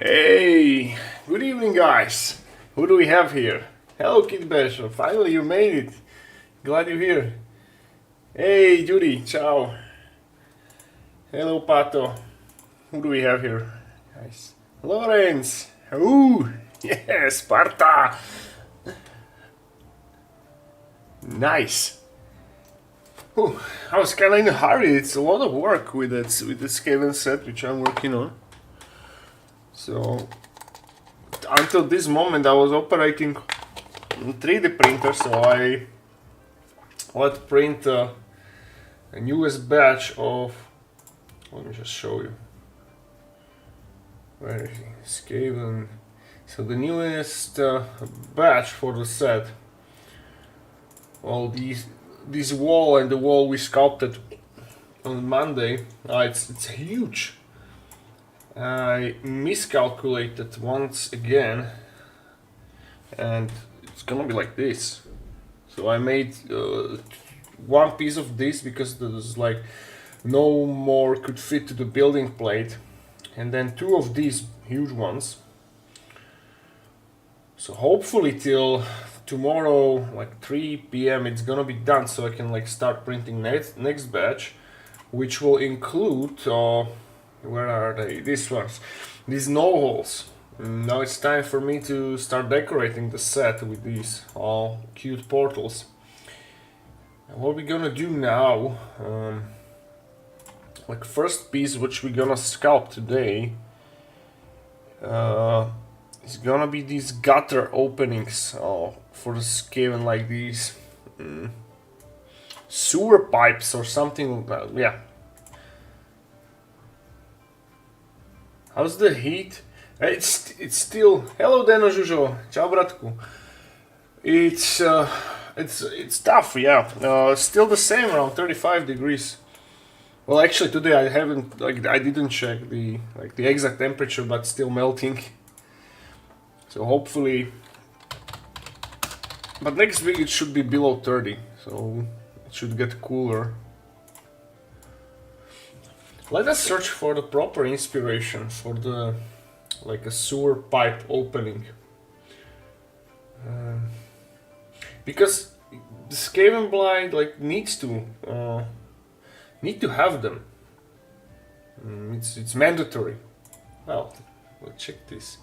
Hey, good evening guys. Who do we have here? Hello Kid Bash, finally you made it. Glad you're here. Hey Judy, ciao. Hello Pato. Who do we have here? Nice. Lawrence. Ooh, yeah, Sparta. Nice. Ooh, I was kinda in a hurry. It's a lot of work with this Skaven set which I'm working on. So until this moment I was operating 3D printer, so I let print a newest batch of, let me just show you, where is he? Skaven. So the newest batch for the set, all this wall and the wall we sculpted on Monday, it's huge. I miscalculated once again and it's gonna be like this. So I made one piece of this because there's like no more could fit to the building plate, and then two of these huge ones. So hopefully till tomorrow like 3 p.m. it's gonna be done, so I can like start printing next batch, which will include where are they? These ones. These no holes. Now it's time for me to start decorating the set with these all cute portals. And what we're gonna do now, like first piece which we're gonna sculpt today, is gonna be these gutter openings for the Skaven, like these sewer pipes or something. Yeah. How's the heat? It's still. Hello, Deno Žužo. Ciao, bratku. It's tough, yeah. Still the same, around 35 degrees. Well, actually today I haven't, like, I didn't check the exact temperature, but still melting. So hopefully, but next week it should be below 30, so it should get cooler. Let us search for the proper inspiration for the, like a sewer pipe opening. Because the Skaven blind like needs to have them. It's mandatory. Well, we'll check this.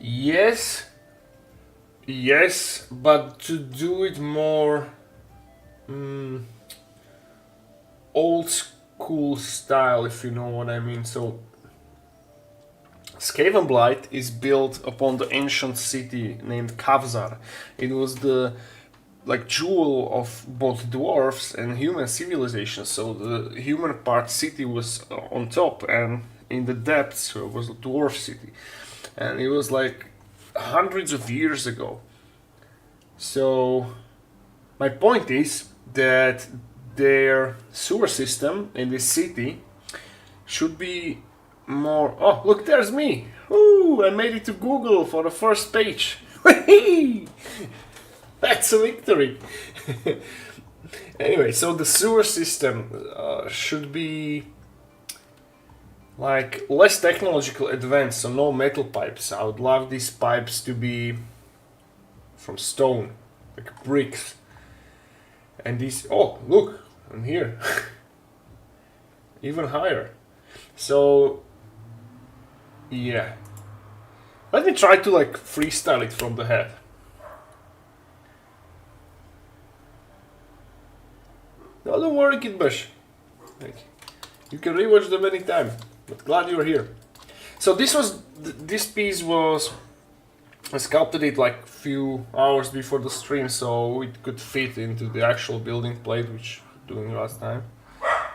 Yes, but to do it more old school style, if you know what I mean. So Skaven Blight is built upon the ancient city named Kavzar. It was the like jewel of both dwarves and human civilization. So the human part city was on top, and in the depths was the dwarf city, and it was like hundreds of years ago. So my point is that their sewer system in this city should be more. Oh, look, there's me! Ooh, I made it to Google for the first page. That's a victory. Anyway, so the sewer system should be like less technological advanced, so no metal pipes. I would love these pipes to be from stone, like bricks. And these, oh look, I'm here. Even higher. So yeah, let me try to like freestyle it from the head. No, don't worry, Kid Bush. You can rewatch them anytime. But glad you're here. So this piece was, I sculpted it like few hours before the stream, so it could fit into the actual building plate, which we were doing last time.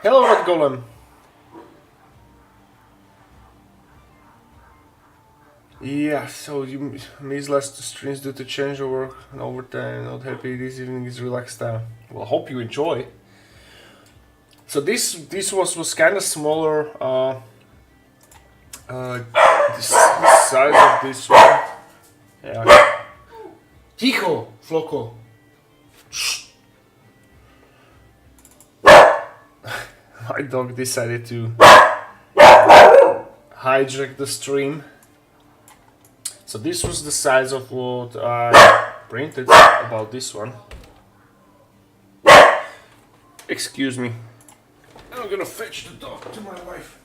Hello, Red Golem. Yeah, so you missed last streams due to changeover and overtime. Not happy this evening is relaxed time. Well, hope you enjoy. So this was kind of smaller. The size of this one. Yeah. Ticho, Floko. my dog decided to hijack the stream. So this was the size of what I printed about this one. Excuse me. I'm gonna fetch the dog to my wife.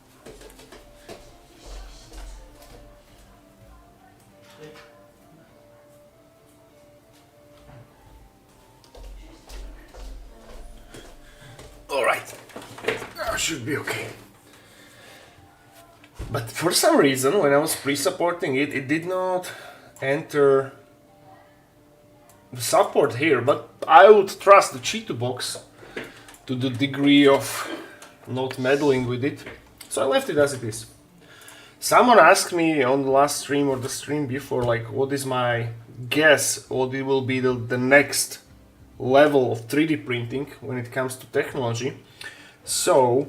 Alright. That should be okay. But for some reason, when I was pre-supporting it, it did not enter the support here, but I would trust the Cheeto box to the degree of not meddling with it, so I left it as it is. Someone asked me on the last stream or the stream before, like, what is my guess, what it will be the next level of 3D printing when it comes to technology. So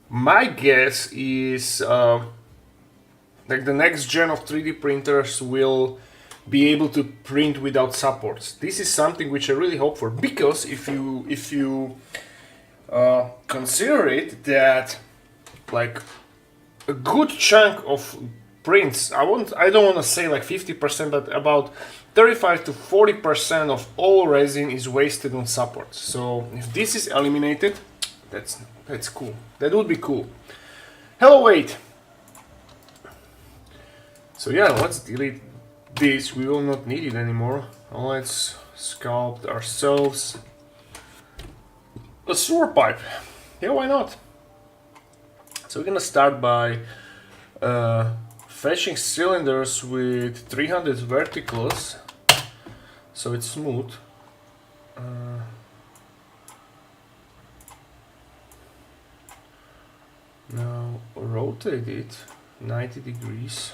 my guess is like the next gen of 3D printers will be able to print without supports. This is something which I really hope for, because if you consider it that like a good chunk of prints, I don't want to say like 50%, but about 35 to 40% of all resin is wasted on supports. So if this is eliminated, that's cool. That would be cool. Hello, wait. So yeah, let's delete this. We will not need it anymore. Let's sculpt ourselves a sewer pipe. Yeah, why not? So we're gonna start by fetching cylinders with 300 verticals, so it's smooth. Now rotate it 90 degrees,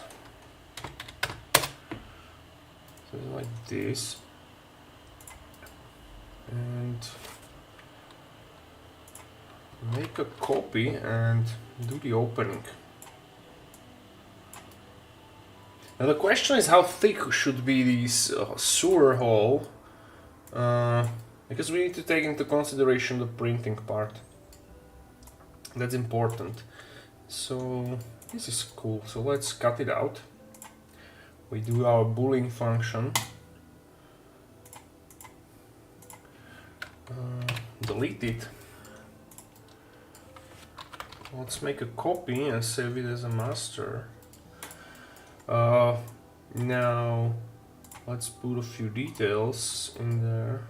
so like this, and make a copy and do the opening. Now the question is, how thick should be this sewer hole, because we need to take into consideration the printing part. That's important. So this is cool. So let's cut it out. We do our boolean function. Delete it. Let's make a copy and save it as a master. Now let's put a few details in there.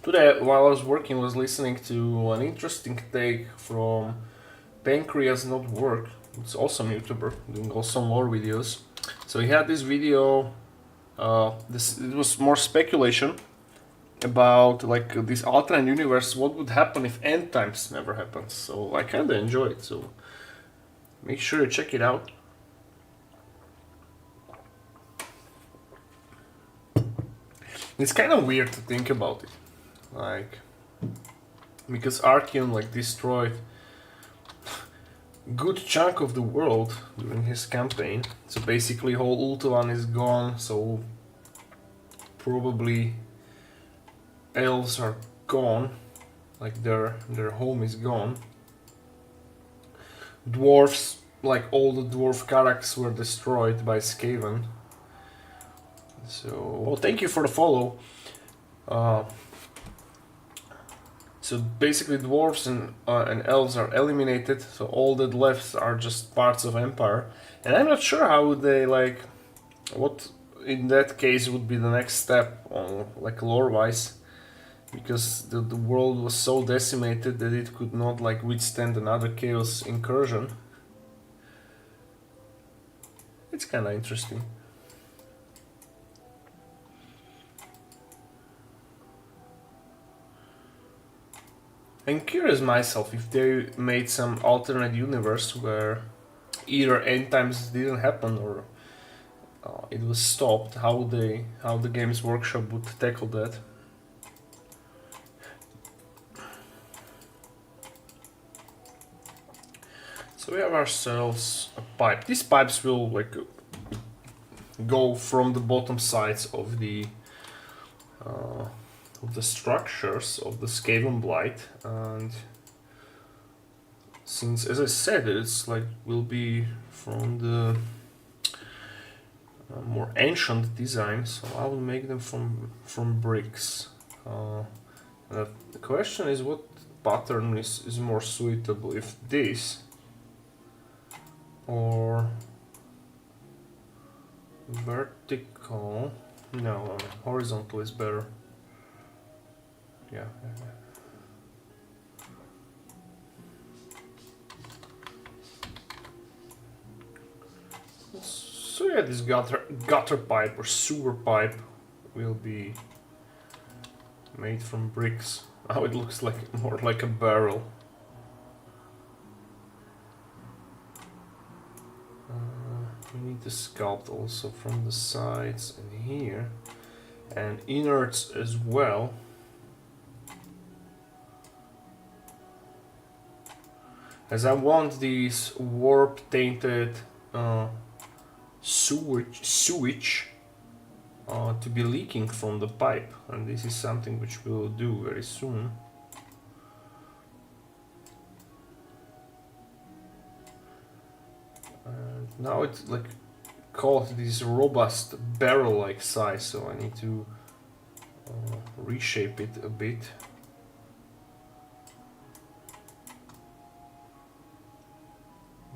Today, while I was working, I was listening to an interesting take from Pancreas Not Work. It's awesome YouTuber doing awesome lore videos. So he had this video. It was more speculation about like this alternate universe. What would happen if end times never happens? So I kinda enjoy it. So make sure you check it out. It's kind of weird to think about it, like, because Archeon like destroyed good chunk of the world during his campaign. So basically whole Ultuan is gone, so probably elves are gone, like their home is gone. Dwarves, like all the dwarf characters were destroyed by Skaven. So, well, thank you for the follow. So basically dwarves and elves are eliminated, so all that left are just parts of Empire. And I'm not sure how they, like, what in that case would be the next step on, like, lore-wise, because the world was so decimated that it could not, like, withstand another chaos incursion. It's kinda interesting. I'm curious myself if they made some alternate universe where either end times didn't happen or it was stopped, how the Games Workshop would tackle that. So we have ourselves a pipe. These pipes will like go from the bottom sides of the structures of the Skaven Blight, and since, as I said, it's like will be from the more ancient design, so I will make them from bricks. The question is what pattern is more suitable, if this or vertical. No, horizontal is better. Yeah. So yeah, this gutter pipe or sewer pipe will be made from bricks. Now it looks like more like a barrel. We need to sculpt also from the sides and here, and innards as well. As I want these warp tainted sewage to be leaking from the pipe, and this is something which we'll do very soon. And now it's like called this robust barrel-like size, so I need to reshape it a bit.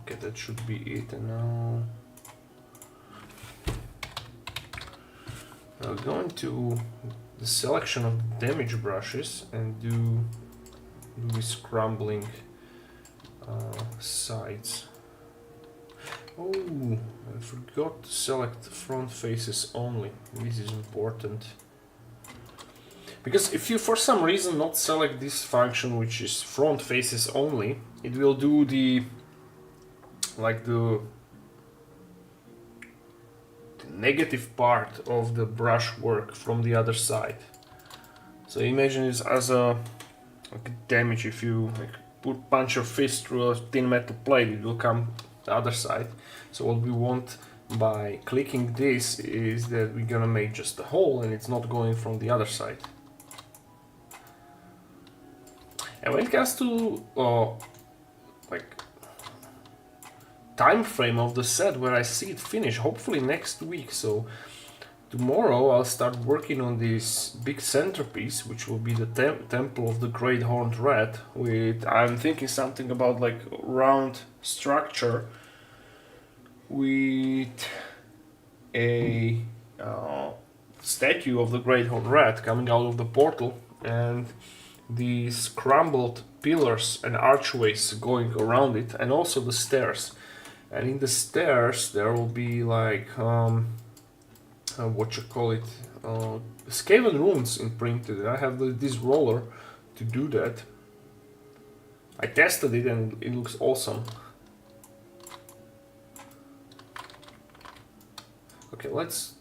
Okay, that should be it. And now I'll go into the selection of damage brushes and do this crumbling sides. Oh, I forgot to select front faces only. This is important. Because if you for some reason not select this function, which is front faces only, it will do the negative part of the brush work from the other side. So imagine it as a damage. If you punch your fist through a thin metal plate, it will come the other side. So what we want by clicking this is that we're gonna make just a hole and it's not going from the other side. And when it comes to time frame of the set where I see it finish, hopefully next week. So tomorrow I'll start working on this big centerpiece, which will be the temple of the Great Horned Rat. I'm thinking something about like round structure with a statue of the Great Horned Rat coming out of the portal, and these crumbled pillars and archways going around it, and also the stairs. And in the stairs there will be like Skaven runes imprinted. I have this roller to do that. I tested it and it looks awesome. Okay, let's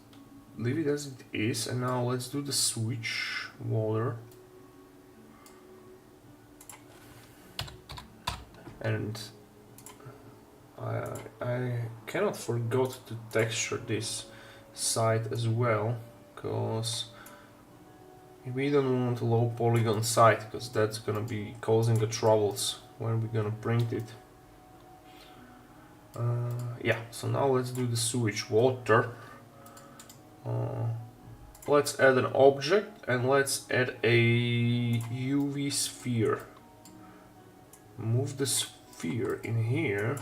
leave it as it is, and now let's do the switch water. And I cannot forget to texture this side as well, because we don't want a low polygon side, because that's gonna be causing the troubles when we're gonna print it. Yeah, so now let's do the sewage water. Let's add an object and let's add a UV sphere. Move the sphere in here.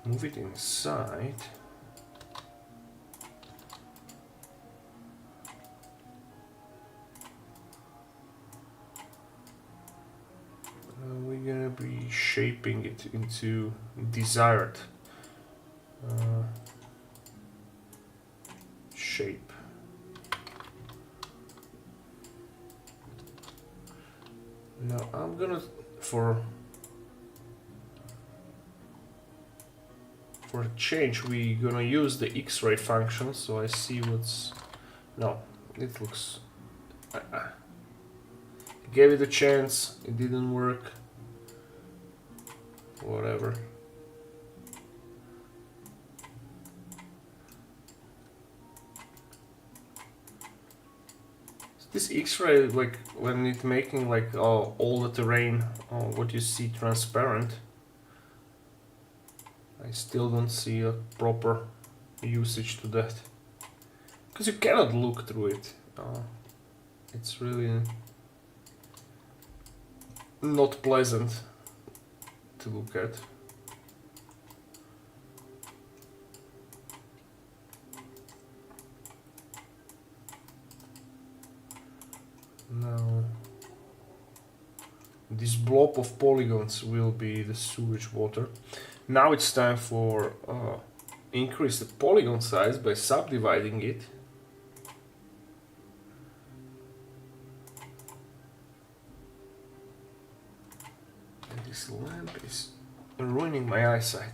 Move it inside. We're gonna be shaping it into desired shape. Now I'm gonna for a change we're gonna use the X-ray function, so I see what's no, it looks gave it a chance, it didn't work, whatever. This X-ray, like when it's making like all the terrain, what you see transparent, I still don't see a proper usage to that. Because you cannot look through it. It's really not pleasant to look at. Now, this blob of polygons will be the sewage water. Now it's time for increase the polygon size by subdividing it. And this lamp is ruining my eyesight.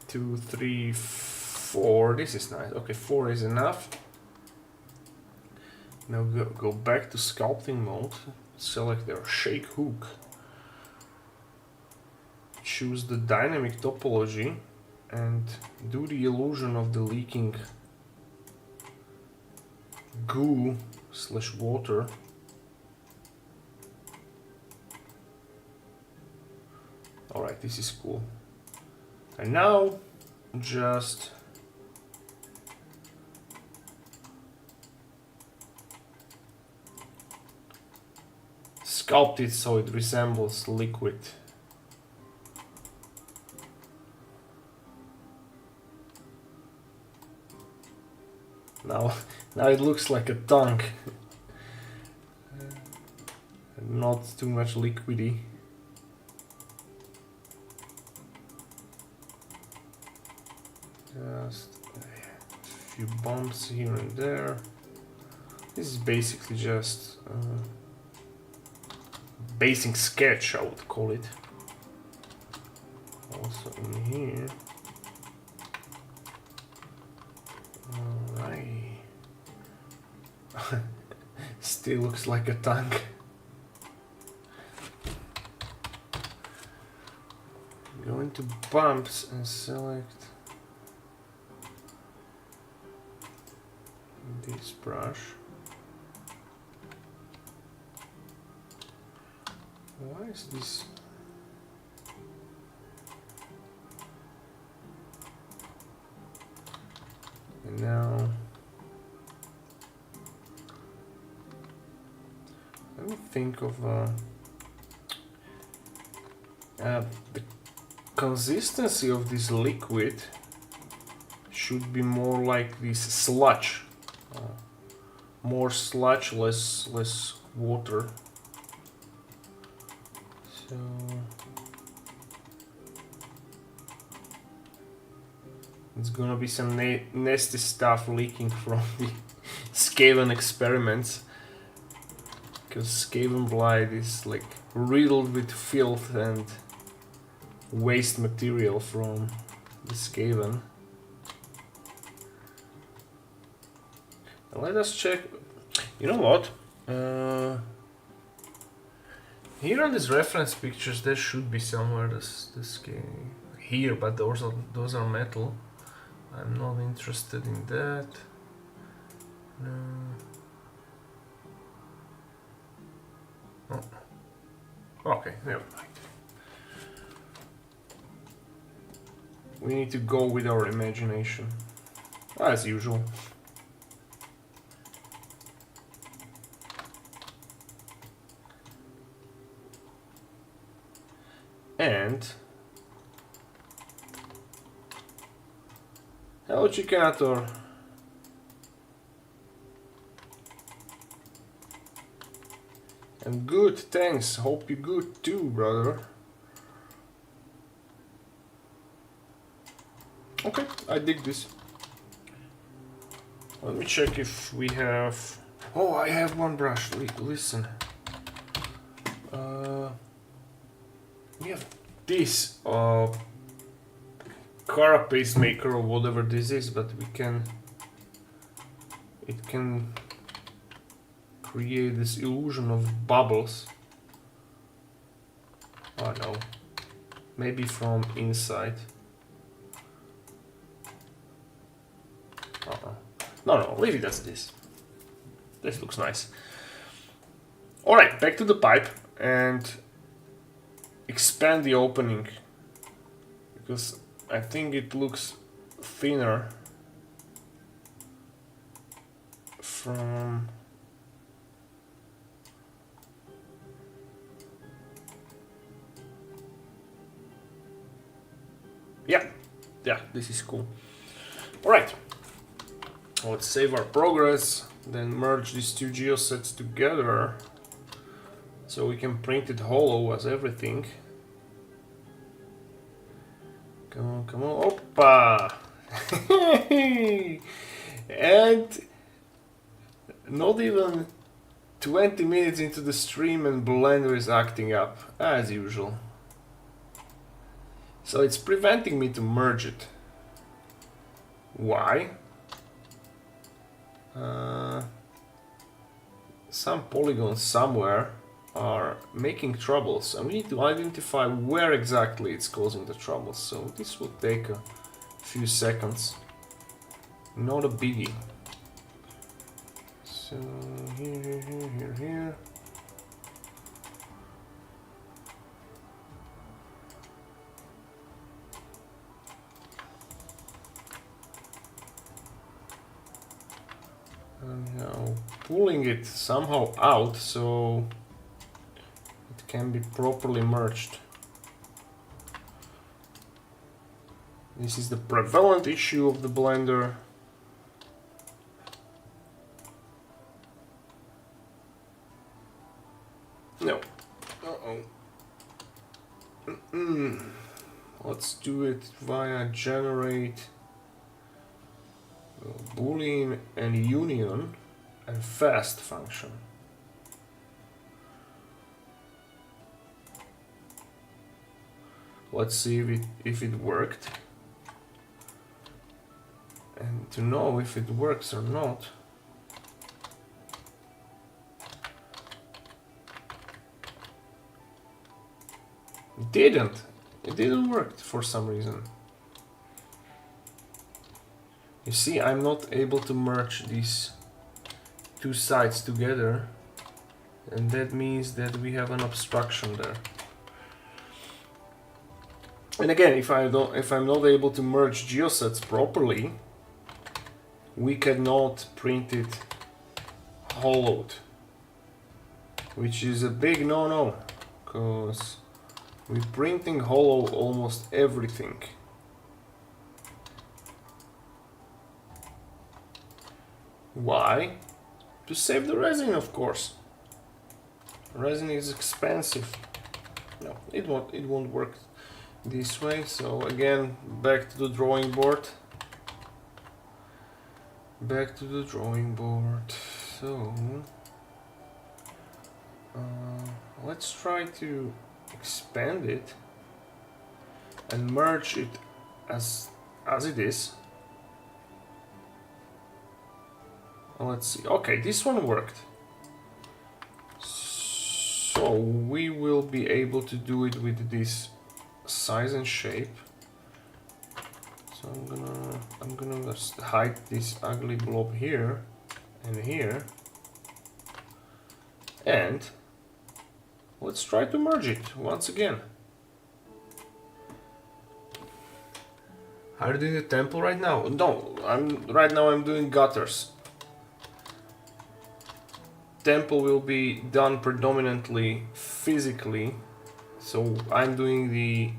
2, 3, 4. This is nice. Okay, 4 is enough. Now go back to sculpting mode, select their shake hook, choose the dynamic topology and do the illusion of the leaking goo / water. Alright, this is cool. And now just sculpt it so it resembles liquid. Now it looks like a tongue. Not too much liquidy. Just a few bumps here and there. This is basically just basic sketch, I would call it. Also in here. Alright. Still looks like a tongue. Go into bumps and select this brush. Why is this? And now let me think of the consistency of this liquid should be more like this sludge. More sludge, less water. So it's gonna be some nasty stuff leaking from the Skaven experiments, because Skaven blight is like riddled with filth and waste material from the Skaven. Let us check. You know what? Here on these reference pictures, there should be somewhere this here, but those are metal. I'm not interested in that. No. Oh. Okay, never mind. We need to go with our imagination, as usual. And hello, Chicanator. I'm good, thanks. Hope you're good too, brother. Okay, I dig this. Let me check if we have. Oh, I have one brush. Listen. We have this carapace maker or whatever this is, but it can create this illusion of bubbles. Oh no, maybe from inside. No, leave it as this. This looks nice. Alright, back to the pipe and expand the opening, because I think it looks thinner from... Yeah, this is cool. Alright, let's save our progress, then merge these two geosets together so we can print it hollow as everything. Come on, oppa! And not even 20 minutes into the stream and Blender is acting up, as usual. So it's preventing me to merge it. Why? Some polygons somewhere are making troubles, and we need to identify where exactly it's causing the troubles. So this will take a few seconds. Not a biggie. So here. And now pulling it somehow out so it can be properly merged. This is the prevalent issue of the Blender. No. Let's do it via generate boolean and union and fast function. Let's see if it worked. And to know if it works or not, it didn't work for some reason. You see, I'm not able to merge these two sides together, and that means that we have an obstruction there. And again, if I'm not able to merge geosets properly, we cannot print it hollowed, which is a big no-no, because we're printing hollow almost everything. Why? To save the resin, of course. Resin is expensive. No, it won't work this way. So again, back to the drawing board. Back to the drawing board. So let's try to expand it and merge it as it is. Let's see. Okay, this one worked. So we will be able to do it with this size and shape. So I'm gonna just hide this ugly blob here and here. And let's try to merge it once again. Are you doing the temple right now? No, I'm doing gutters. Temple will be done predominantly physically, so I'm doing the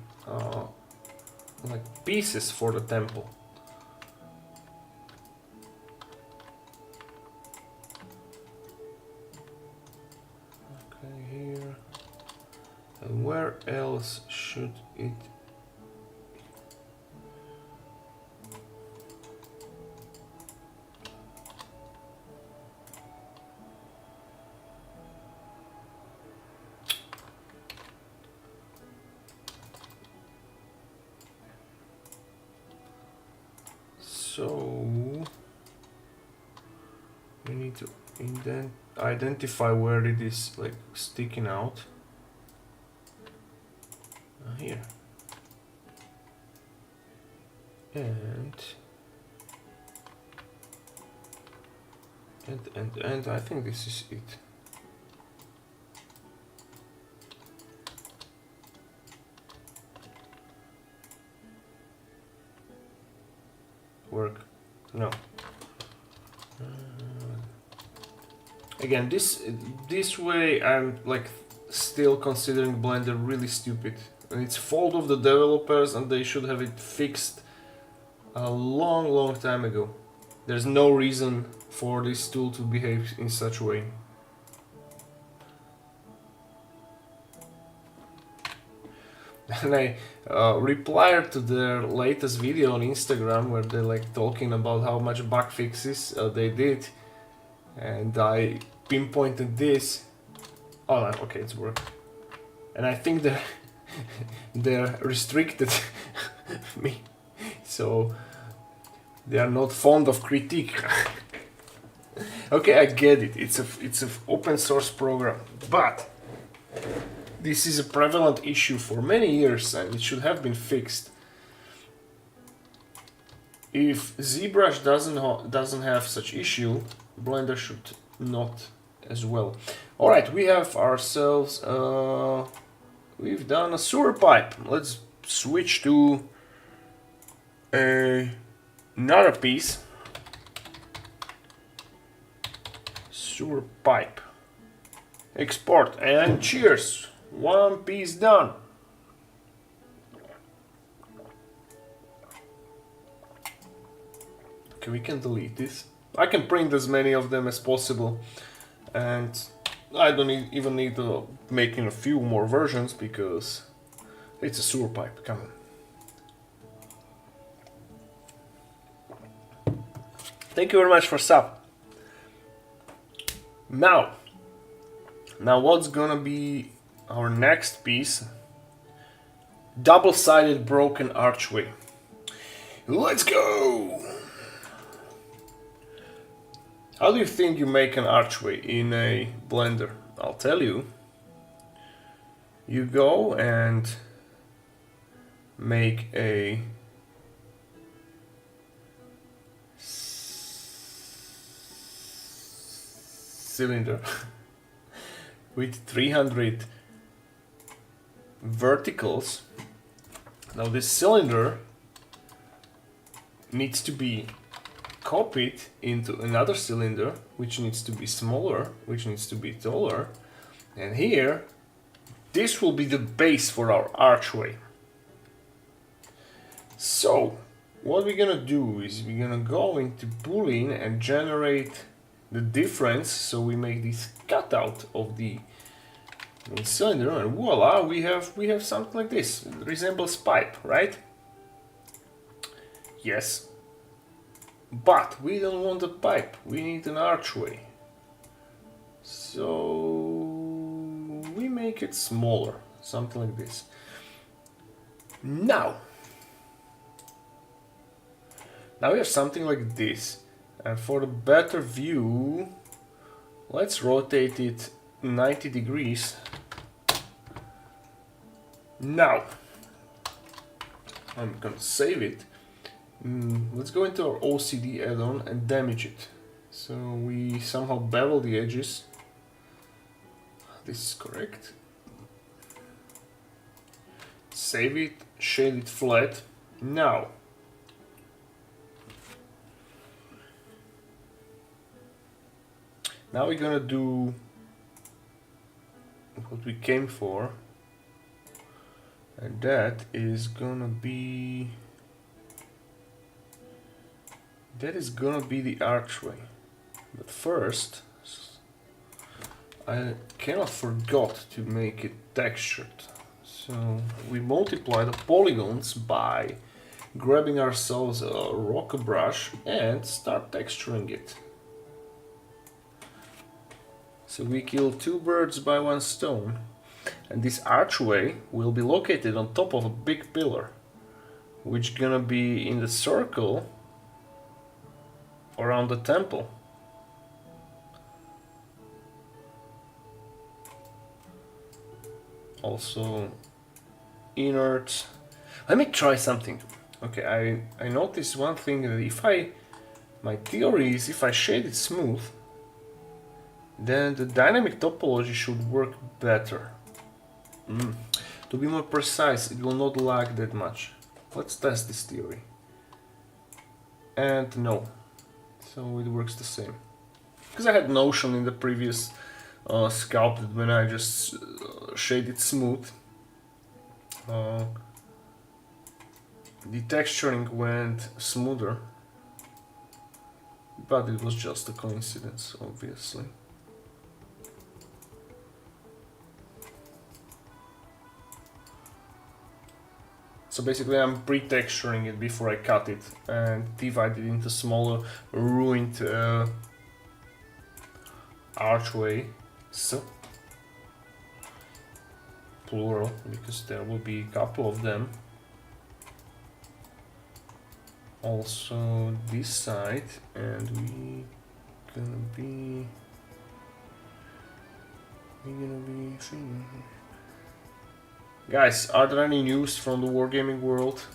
like pieces for the temple. Okay, here. And where else should it? So we need to identify where it is like sticking out. Here. And And I think this is it. Work? No. Again, this way I'm like still considering Blender really stupid. And it's fault of the developers, and they should have it fixed a long time ago. There's no reason for this tool to behave in such a way. And I replied to their latest video on Instagram where they're like talking about how much bug fixes they did, and I pinpointed this. Oh, okay, it's working. And I think they're restricted me, so they are not fond of critique. Okay, I get it. It's an open source program, but this is a prevalent issue for many years, and it should have been fixed. If ZBrush doesn't have such issue, Blender should not as well. All right, we have ourselves. We've done a sewer pipe. Let's switch to another piece. Sewer pipe. Export and cheers. One piece done. Okay, we can delete this. I can print as many of them as possible, and I don't even need to make a few more versions because it's a sewer pipe. Come on. Thank you very much for sub. Now what's gonna be our next piece? Double-sided broken archway. Let's go! How do you think you make an archway in a Blender? I'll tell you. You go and make a cylinder with 300 verticals. Now this cylinder needs to be copied into another cylinder, which needs to be smaller, which needs to be taller, and here this will be the base for our archway. So what we're gonna do is we're gonna go into Boolean and generate the difference, so we make this cutout of the cylinder, and voila, we have something like this. It resembles pipe, right? Yes. But we don't want a pipe, we need an archway. So we make it smaller, something like this. Now we have something like this, and for a better view, let's rotate it 90 degrees. Now I'm gonna save it. Let's go into our OCD add-on and damage it. So we somehow bevel the edges. This is correct. Save it, shade it flat. Now we're gonna do what we came for, and that is gonna be the archway. But first, I cannot forget to make it textured. So we multiply the polygons by grabbing ourselves a rock brush and start texturing it. So we kill two birds by one stone, and this archway will be located on top of a big pillar, which gonna be in the circle around the temple. Also innards. Let me try something. Okay, I noticed one thing, that my theory is if I shade it smooth, then the dynamic topology should work better. To be more precise, it will not lag that much. Let's test this theory. And no, so it works the same. Because I had notion in the previous sculpt that when I just shade it smooth, the texturing went smoother, but it was just a coincidence, obviously. So basically I'm pre-texturing it before I cut it and divide it into smaller ruined archway, so plural, because there will be a couple of them. Also this side, and we're gonna be guys, are there any news from the wargaming world?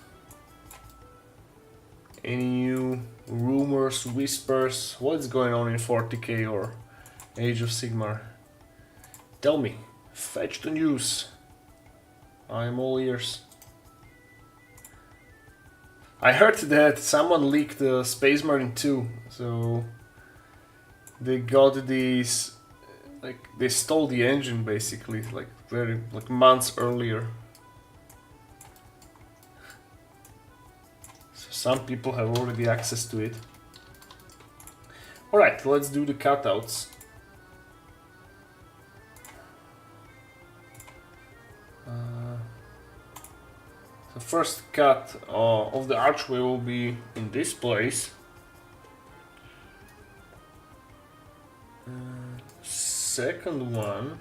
Any new rumors, whispers? What's going on in 40k or Age of Sigmar? Tell me, fetch the news. I'm all ears. I heard that someone leaked the Space Marine 2, so they got these, like they stole the engine basically, like months earlier. So some people have already access to it. Alright, let's do the cutouts. The first cut of the archway will be in this place. Second one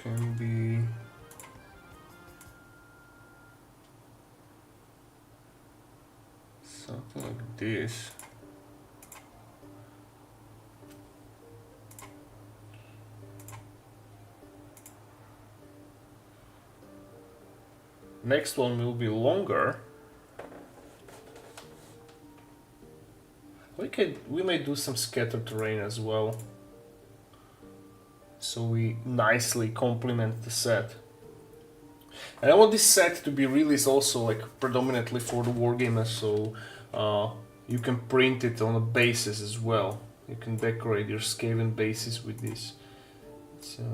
can be something like this. Next one will be longer. We may do some scattered terrain as well, so we nicely complement the set. And I want this set to be released also like predominantly for the wargamers, so you can print it on a basis as well. You can decorate your Skaven bases with this. So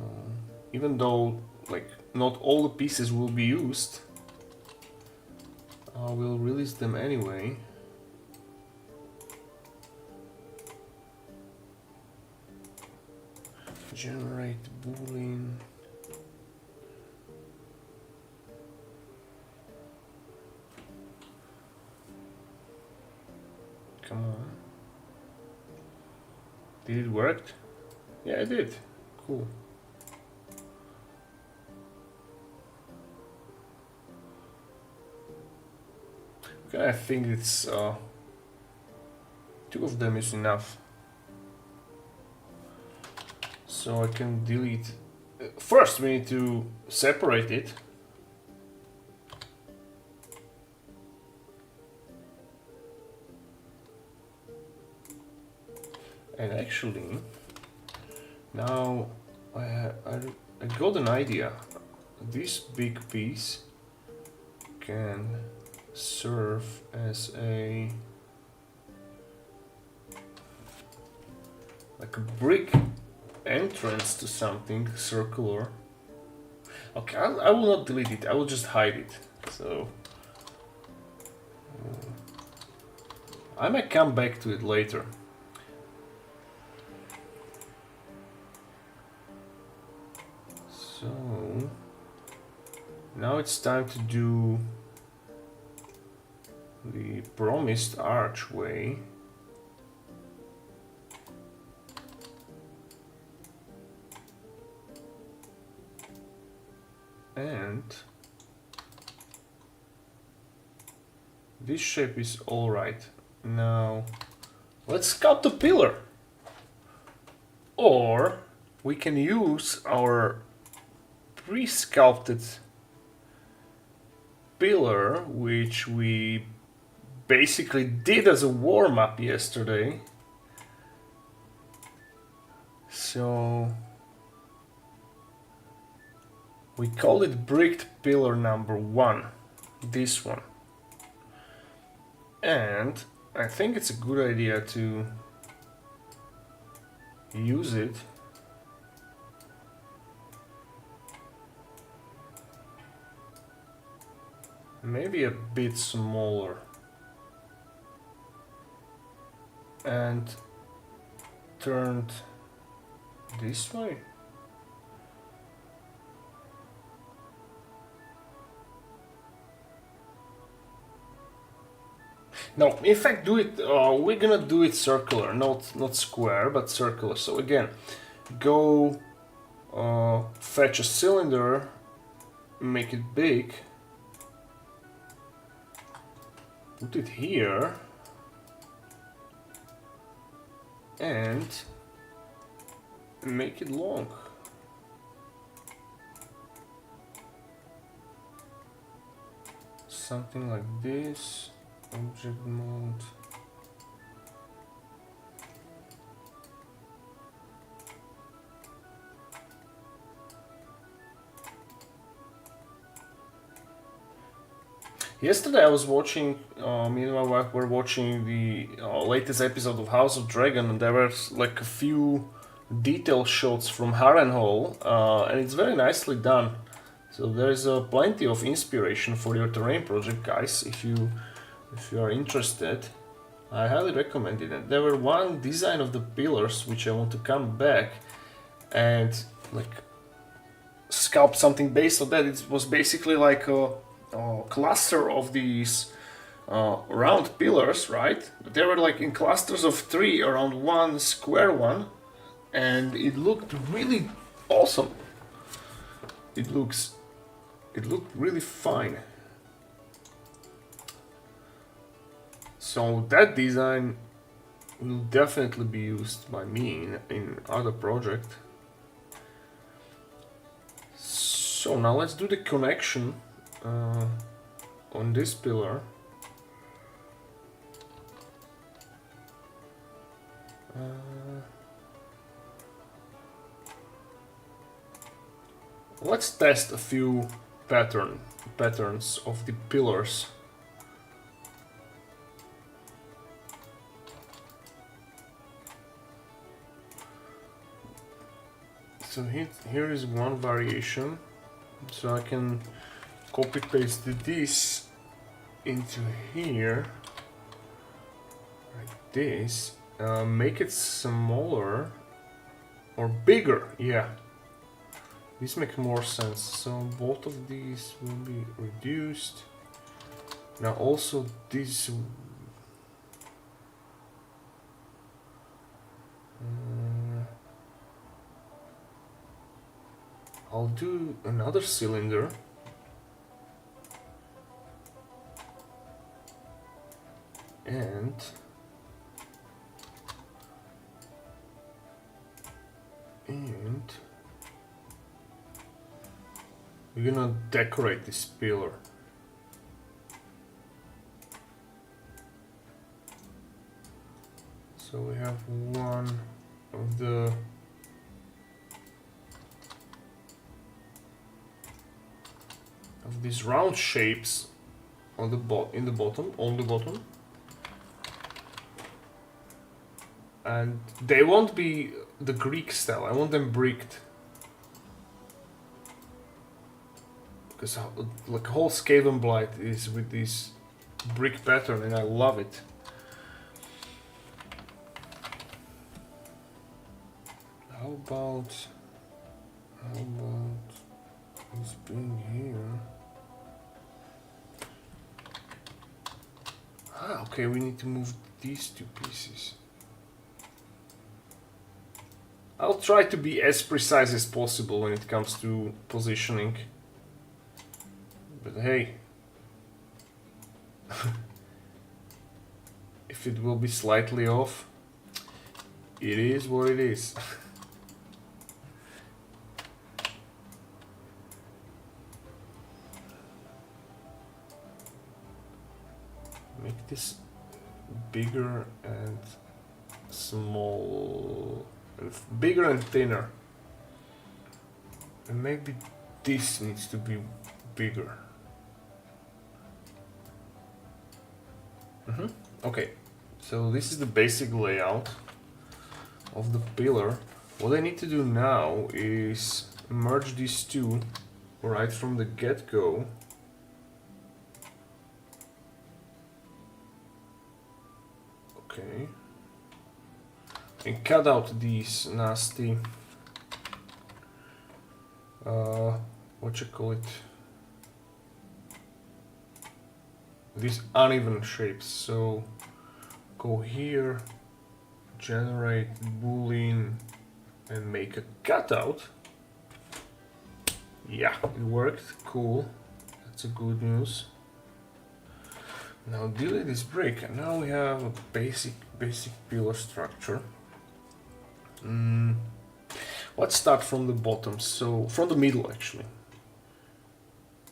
even though like not all the pieces will be used, we'll release them anyway. Generate boolean. Come on. Did it work? Yeah, it did. Cool. Okay, I think it's 2 of them is enough. So I can delete. First we need to separate it. And actually, now I got an idea. This big piece can serve as a like a brick entrance to something circular. Okay, I will not delete it, I will just hide it. So I might come back to it later. So now it's time to do the promised archway. And this shape is all right. Now let's sculpt the pillar. Or we can use our pre-sculpted pillar, which we basically did as a warm-up yesterday. So we call it bricked pillar number 1, this one. And I think it's a good idea to use it maybe a bit smaller and turned this way. No, in fact, do it. We're gonna do it circular, not square, but circular. So again, go fetch a cylinder, make it big, put it here, and make it long. Something like this. Object mode. Yesterday I was watching, me and my wife were watching the latest episode of House of Dragon, and there were like a few detail shots from Harrenhal, and it's very nicely done. So there's plenty of inspiration for your terrain project, guys. If you are interested, I highly recommend it. And there were one design of the pillars which I want to come back and like sculpt something based on that. It was basically like a cluster of these round pillars, right? They were like in clusters of 3 around one square one, and it looked really awesome. It looked really fine. So that design will definitely be used by me in other project. So now let's do the connection on this pillar. Let's test a few patterns of the pillars. So here is one variation, so I can copy paste this into here, like this, make it smaller or bigger, yeah, this makes more sense. So both of these will be reduced. Now also this I'll do another cylinder and we're gonna decorate this pillar. So we have one of these round shapes on the bottom, and they won't be the Greek style. I want them bricked, because like whole Skaven blight is with this brick pattern, and I love it. How about this being here? Okay, we need to move these two pieces. I'll try to be as precise as possible when it comes to positioning. But hey, if it will be slightly off, it is what it is. make this bigger and small, and bigger and thinner. And maybe this needs to be bigger. Okay, so this is the basic layout of the pillar. What I need to do now is merge these two right from the get-go. Okay. And cut out these nasty what you call it, these uneven shapes. So go here, generate boolean, and make a cutout. Yeah, it worked. Cool, that's a good news. Now delete this brick, and now we have a basic pillar structure. Let's start from the bottom, so from the middle actually.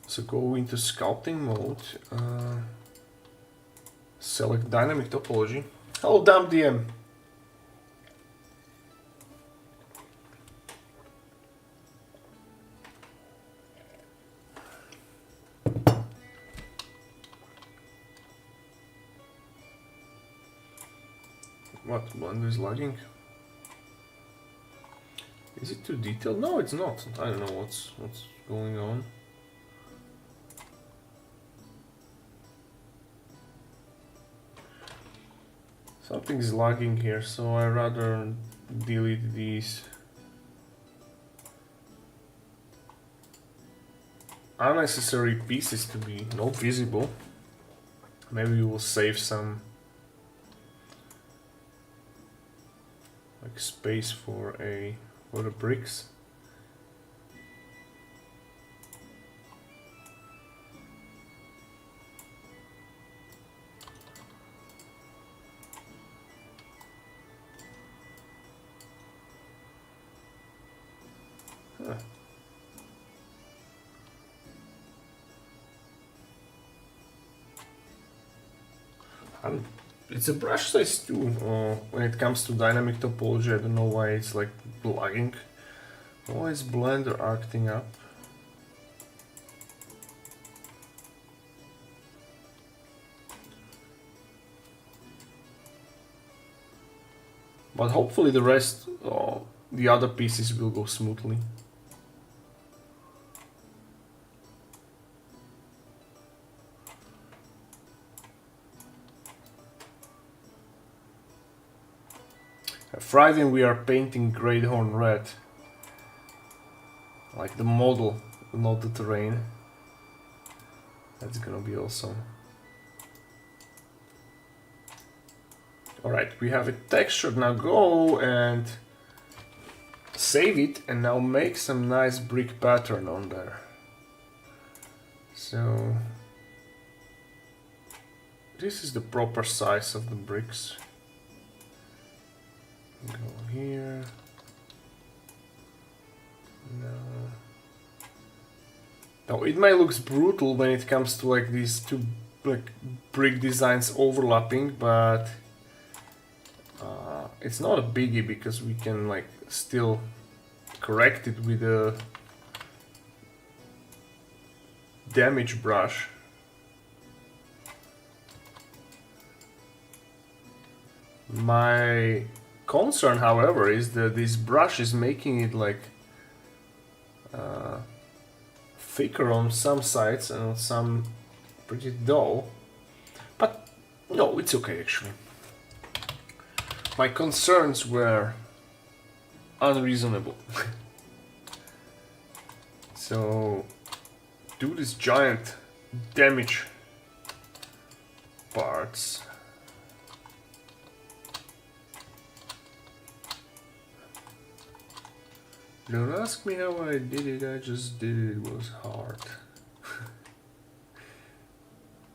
So go into sculpting mode, select dynamic topology. Hello, Dump DM. What? Blender is lagging? Is it too detailed? No, it's not. I don't know what's going on. Something's lagging here, so I rather delete these unnecessary pieces to be not visible. Maybe we will save some like space for the bricks. It's a brush size too. When it comes to dynamic topology, I don't know why it's like lagging. Why is Blender acting up? But hopefully the rest, the other pieces will go smoothly. Friday we are painting Great Horn red, like the model, not the terrain. That's gonna be awesome. Alright, we have it textured. Now go and save it and now make some nice brick pattern on there. So this is the proper size of the bricks. Go here. No. Now it might look brutal when it comes to like these two like brick designs overlapping, but it's not a biggie because we can like still correct it with a damage brush. My concern, however, is that this brush is making it like thicker on some sides and on some pretty dull, but no, it's okay actually. My concerns were unreasonable. So do these giant damage parts. Don't ask me how I did it, I just did it, it was hard.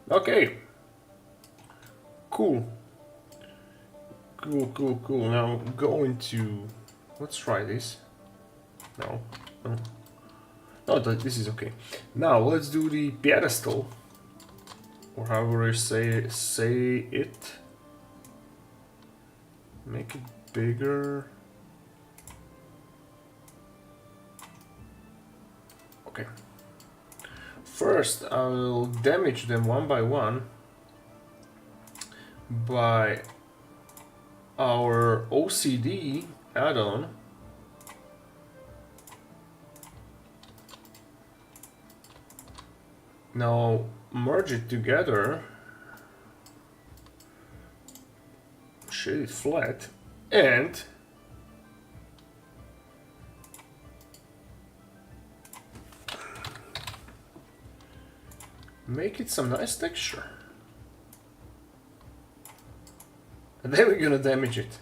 Okay. Cool. Cool. Now go into... Let's try this. No. No, this is okay. Now let's do the pedestal. or however you say it. Make it bigger. Okay. First, I will damage them one by one by our OCD add-on. Now merge it together, shade it flat, and make it some nice texture. And then we're gonna damage it.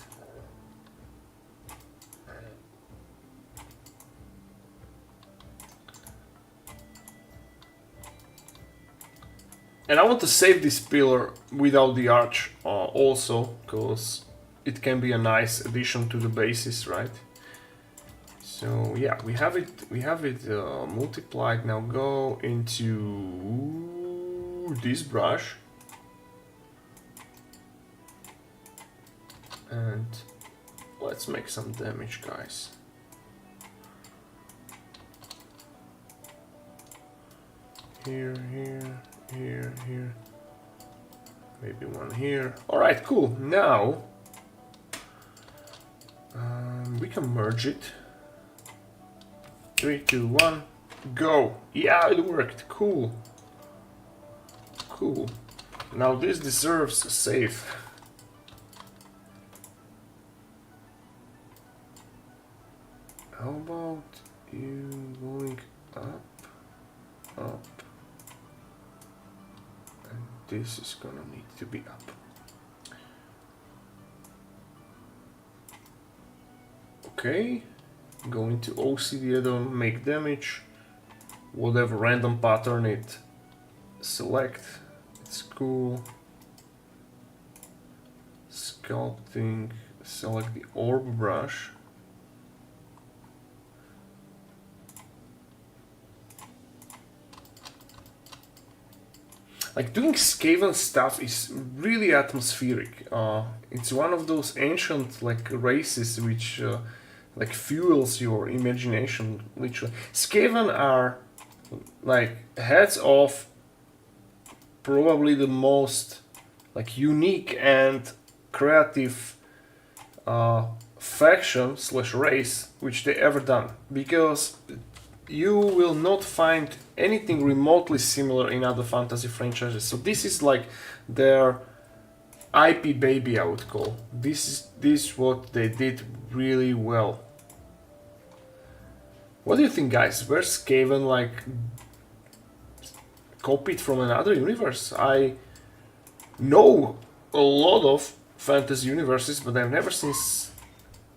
And I want to save this pillar without the arch also, because it can be a nice addition to the basis, right? So yeah, we have it multiplied. Now go into this brush and let's make some damage, guys. Here, here, here, here, maybe one here. All right, cool. Now we can merge it. 3, 2, 1, go. Yeah, it worked. Cool. Cool. Now this deserves a save. How about you going up, up? This is gonna need to be up. Okay, go into OCD add-on, make damage, whatever random pattern it select, it's cool. Sculpting, select the orb brush. Like doing Skaven stuff is really atmospheric. It's one of those ancient like races which like fuels your imagination, literally. Skaven are like heads off probably the most like unique and creative faction slash race which they ever done, because you will not find anything remotely similar in other fantasy franchises. So this is like their IP baby, I would call. This is what they did really well. What do you think, guys? Were Skaven like copied from another universe? I know a lot of fantasy universes, but I've never seen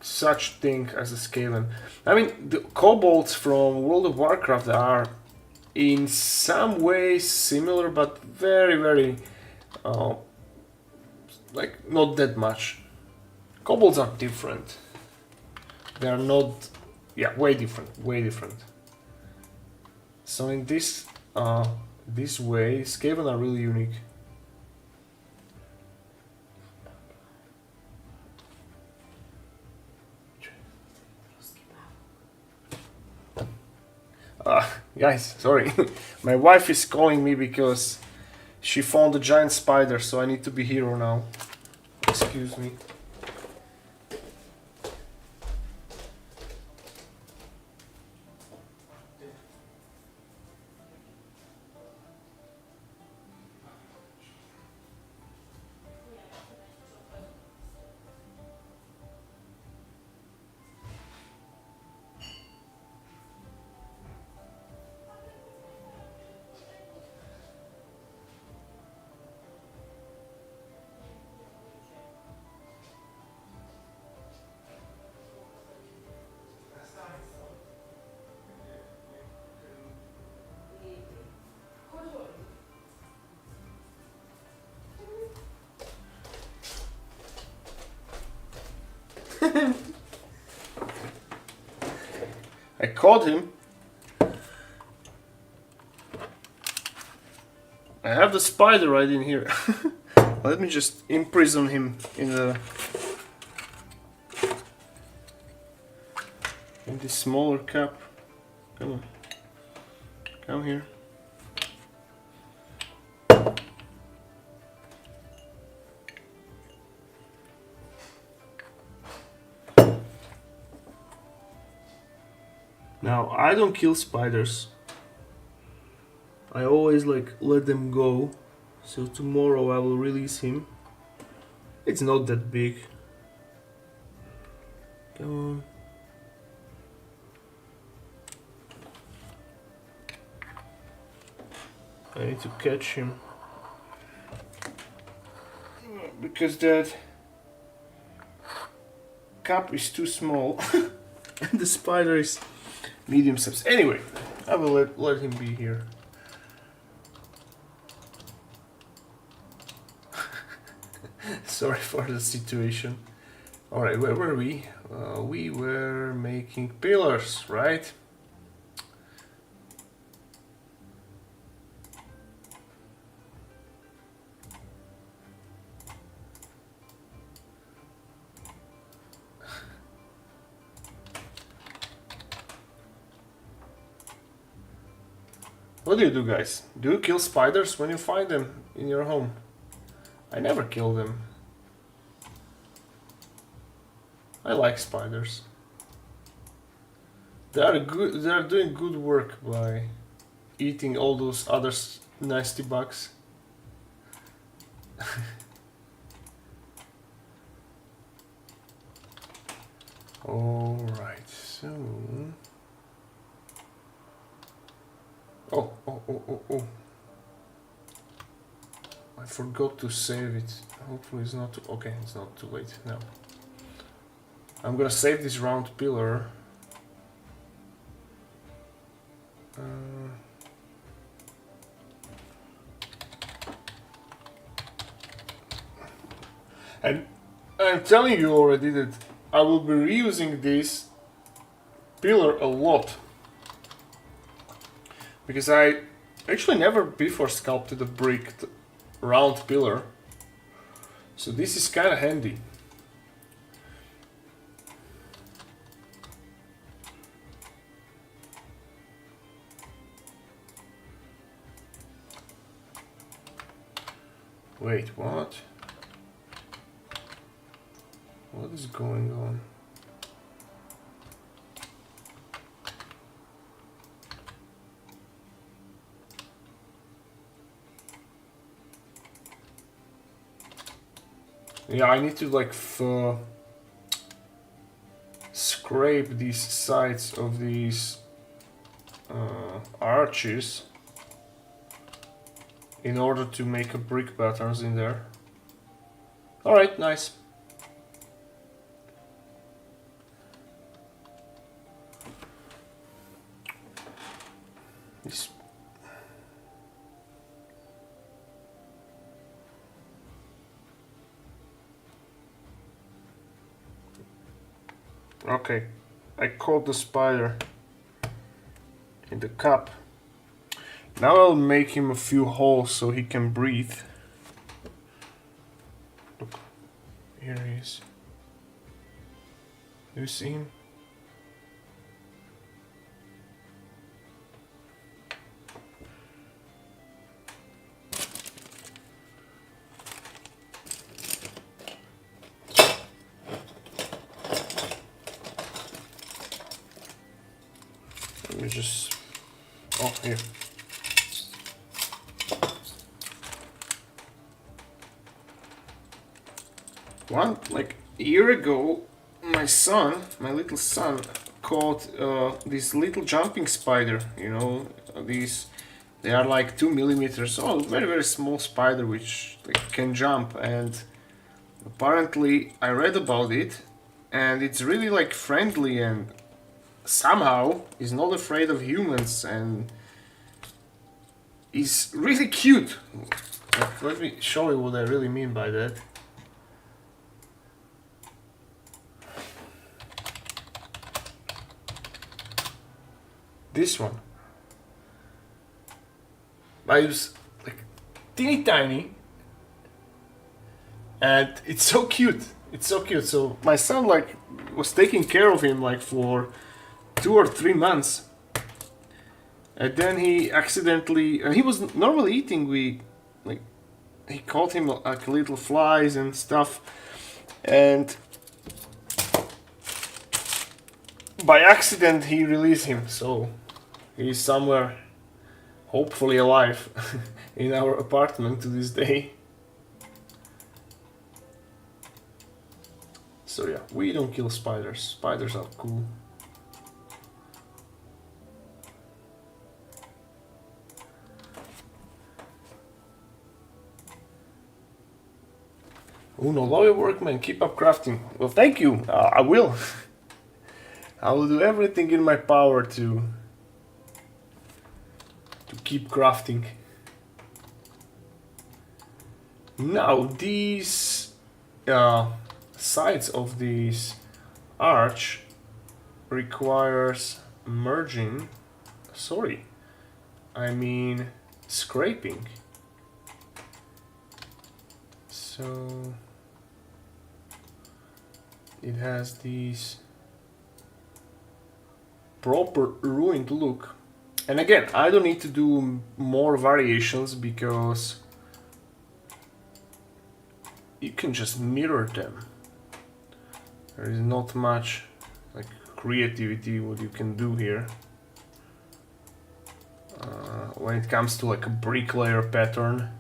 such thing as a Skaven. I mean, the kobolds from World of Warcraft are in some ways similar, but very, very like not that much. Kobolds are different. They are not, yeah, way different, way different. So in this this way, Skaven are really unique. Guys, sorry. My wife is calling me because she found a giant spider, so I need to be hero now. Excuse me. I caught him. I have the spider right in here. Let me just imprison him in this smaller cup. Come on. Come here. Now, I don't kill spiders. I always like let them go. So tomorrow I will release him. It's not that big. Come on. I need to catch him. Because that cup is too small. And the spider is medium size. Anyway, I will let him be here. Sorry for the situation. Alright, where were we? We were making pillars, right? What do you do, guys? Do you kill spiders when you find them in your home? I never kill them. I like spiders. They are good. They are doing good work by eating all those other nasty bugs. All right. So. Oh. I forgot to save it. Hopefully it's not too... Okay, it's not too late now. I'm gonna save this round pillar. And I'm telling you already that I will be reusing this pillar a lot. Because I actually never before sculpted a brick round pillar. So this is kind of handy. Wait, what? What is going on? Yeah, I need to like scrape these sides of these arches in order to make a brick patterns in there. Alright, nice. This okay, I caught the spider in the cup. Now I'll make him a few holes so he can breathe. Look, here he is. Do you see him? Let me just... oh, here. Like a year ago, my little son, caught this little jumping spider. You know, they are like 2 millimeters. Oh, very very small spider which like, can jump. And apparently, I read about it, and it's really like friendly and somehow is not afraid of humans and is really cute. Like, let me show you what I really mean by that. This one. I use like teeny tiny, and it's so cute. It's so cute. So my son like was taking care of him like for 2 or 3 months, and then he accidentally, and he was normally eating. We like he caught him like little flies and stuff, and by accident he released him. So he's somewhere, hopefully alive, in our apartment to this day. So yeah, we don't kill spiders. Spiders are cool. Uno, loyal workman, keep up crafting. Well, thank you. I will. I will do everything in my power to keep crafting. Now these sides of this arch requires merging. Sorry, I mean scraping. So it has these proper ruined look. And again, I don't need to do more variations because you can just mirror them. There is not much like creativity what you can do here. When it comes to like a bricklayer pattern.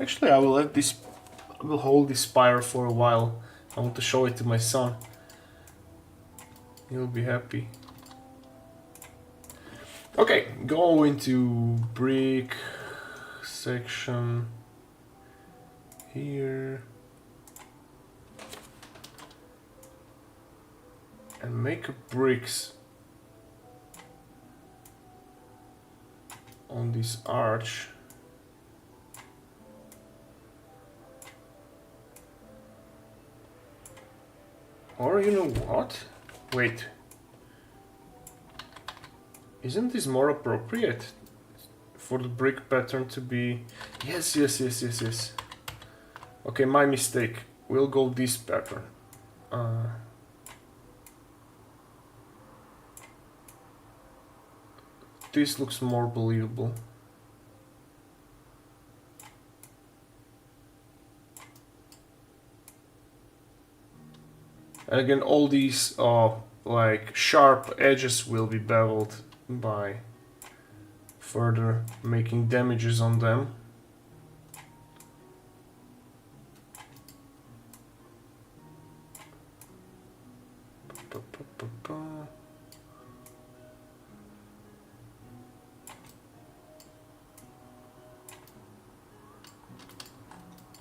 Actually, I will hold this spire for a while. I want to show it to my son. He'll be happy. Okay, go into brick section here and make bricks on this arch. Or you know what? Wait. Isn't this more appropriate for the brick pattern to be... Yes. Okay, my mistake. We'll go this pattern. This looks more believable. And again, all these like sharp edges will be beveled by further making damages on them.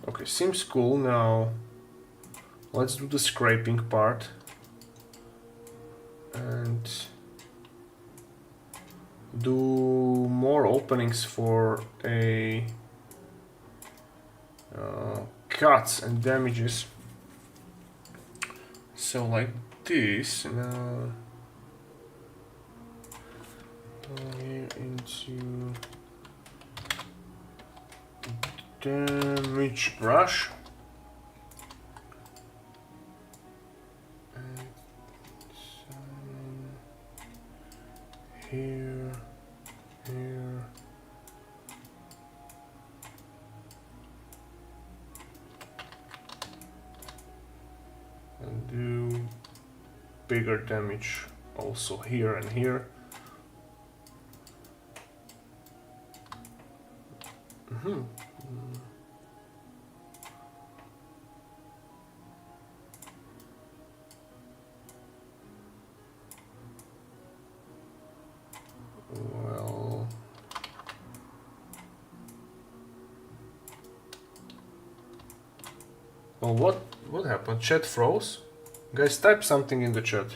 Okay, seems cool. Now let's do the scraping part and do more openings for a cuts and damages. So like this. Now go here into damage brush. Here, and do bigger damage also here and here. Well, what happened? Chat froze? Guys, type something in the chat.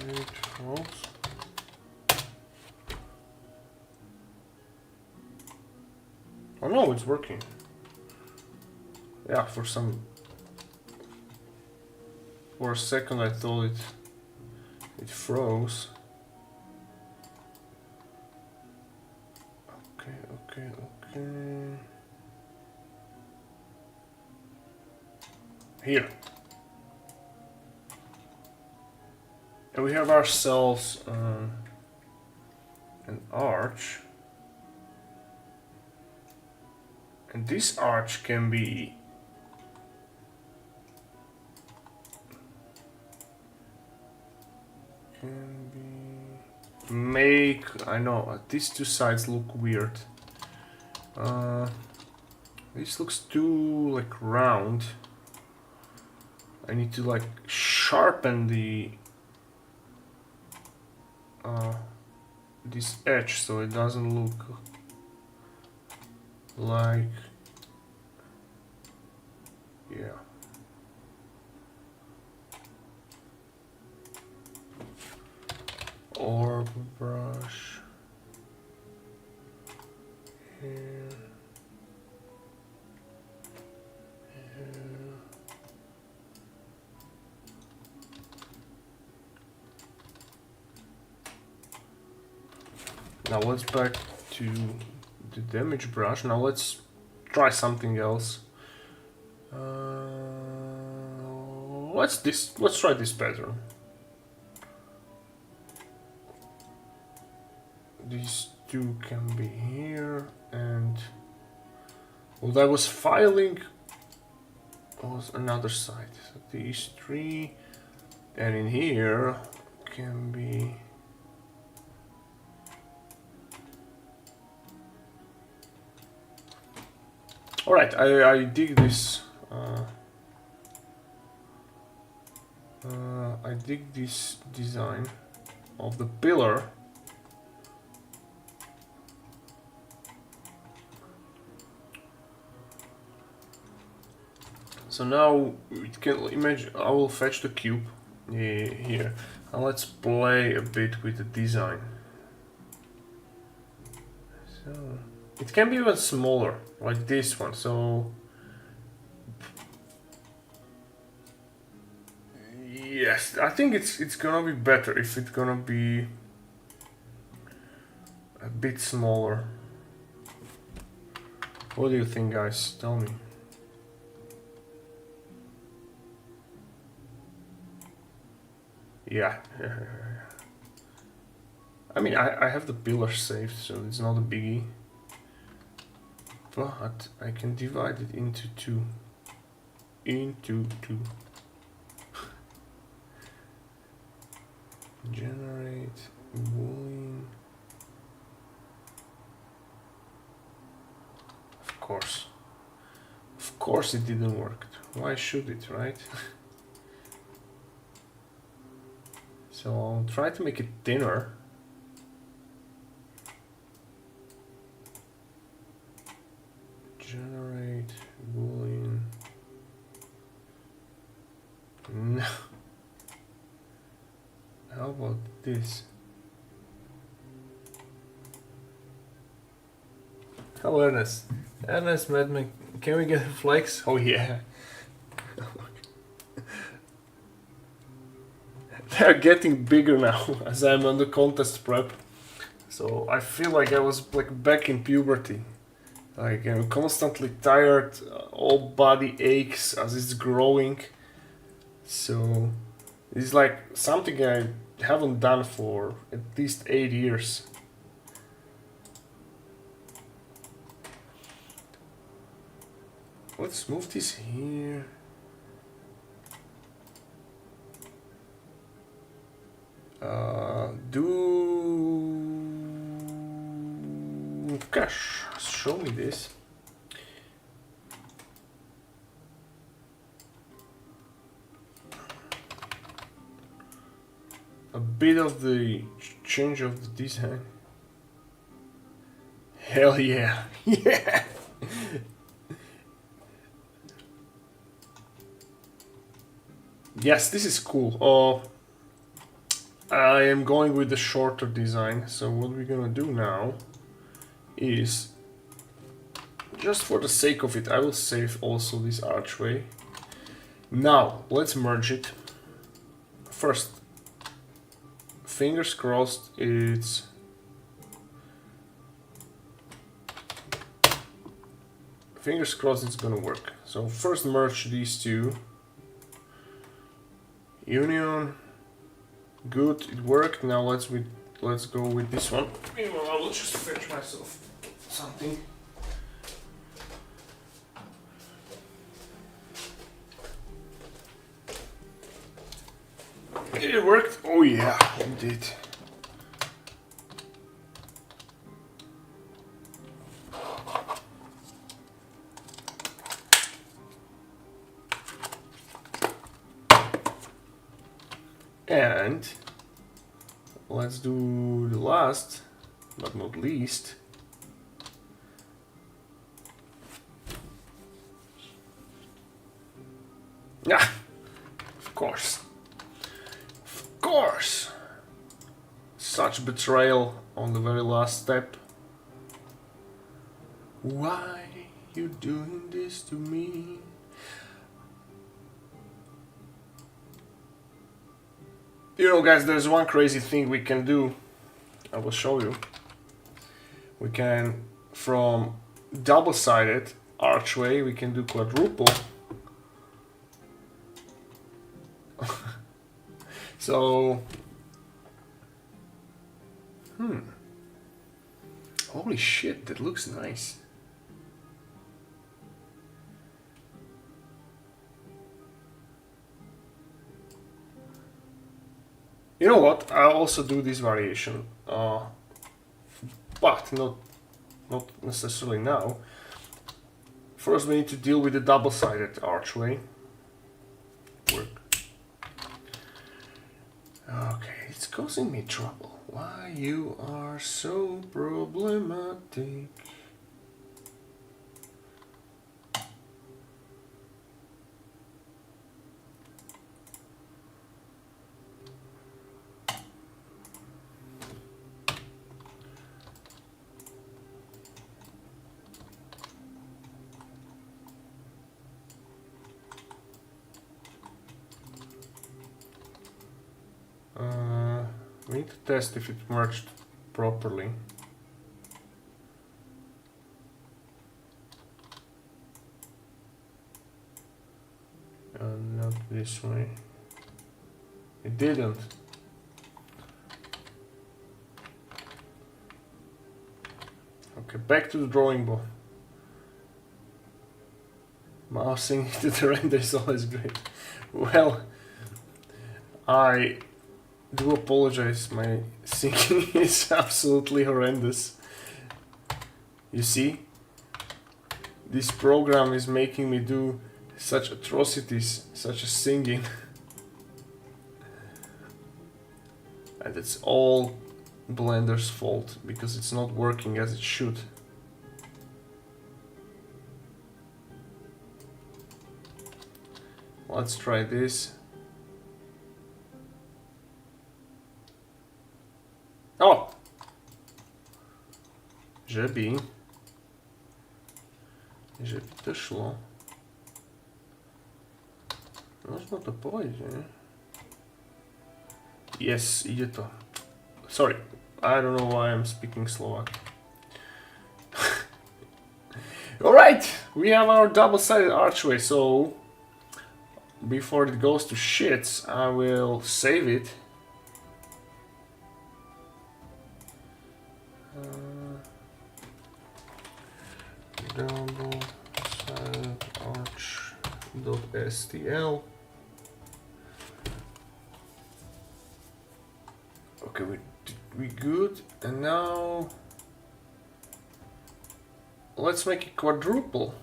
It froze. Oh no, it's working. Yeah, for some For a second I thought it froze. Okay. Here. And we have ourselves an arch. And this arch can be I know these two sides look weird. This looks too like round. I need to like sharpen the this edge so it doesn't look like, yeah. Orb brush here. Now let's back to the damage brush. Now let's try something else. Let's try this pattern. These two can be here, and what I was filing was another side. So these three, and in here can be. Alright, I dig this. I dig this design of the pillar. So now it can imagine. I will fetch the cube here, and let's play a bit with the design. So it can be even smaller, like this one. So yes, I think it's gonna be better if it's gonna be a bit smaller. What do you think, guys? Tell me. Yeah. I mean, I have the pillar saved, so it's not a biggie. But I can divide it into two. Generate boolean. Of course it didn't work. Why should it, right? So I'll try to make it thinner. Generate boolean. No. How about this? Hello, Ernest. Ernest, Madman, can we get a flex? Oh yeah. They're getting bigger now as I'm on the contest prep. So I feel like I was like back in puberty. Like I'm constantly tired, all body aches as it's growing. So it's like something I haven't done for at least 8 years. Let's move this here. Gosh, show me this. A bit of the change of the design. Hell yeah. Yeah. Yes, this is cool. I am going with the shorter design. So what we're gonna do now is, just for the sake of it, I will save also this archway. Now let's merge it. first, fingers crossed it's gonna work. So first merge these two. Union. Good, it worked. Now let's go with this one. Meanwhile, I will just fetch myself something. It worked. Oh yeah, it did. And let's do the last, but not least. Yeah, of course. Of course. Such betrayal on the very last step. Why you doing this to me? You know, guys, there's one crazy thing we can do. I will show you. We can, from double-sided archway, we can do quadruple. So, holy shit, that looks nice. You know what? I'll also do this variation, but not necessarily now. First, we need to deal with the double-sided archway. Work. Okay, it's causing me trouble. Why you are so problematic? We need to test if it merged properly. Not this way. It didn't. Okay, back to the drawing board. Mousing to the render is always great. Well, I do apologize, my syncing is absolutely horrendous. You see? This program is making me do such atrocities, such as singing. And it's all Blender's fault, because it's not working as it should. Let's try this. O! Żeby to szło. Można to powiedzieć, nie? Yes, idzie to. Sorry, I don't know why I'm speaking Slovak. Alright, we have our double-sided archway, so before it goes to shits, I will save it. Double-sided arch.stl. Okay, we good, and now let's make it quadruple.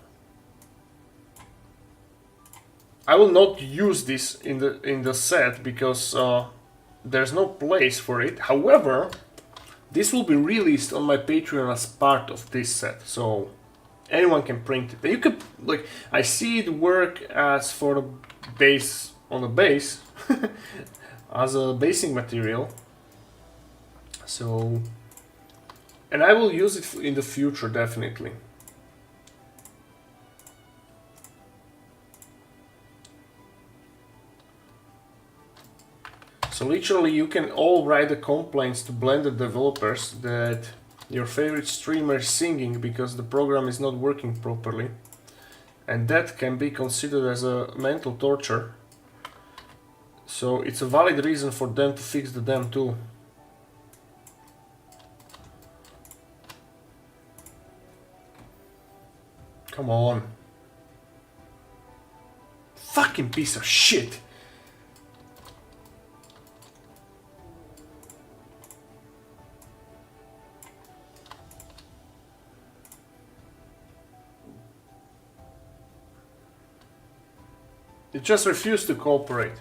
I will not use this in the set because there's no place for it. However, this will be released on my Patreon as part of this set, so anyone can print it. And you could, like, I see it work as for the base on the base as a basing material. So, and I will use it in the future, definitely. So literally you can all write the complaints to Blender developers that your favorite streamer is singing because the program is not working properly. And that can be considered as a mental torture. So it's a valid reason for them to fix the damn tool. Come on. Fucking piece of shit. They just refuse to cooperate.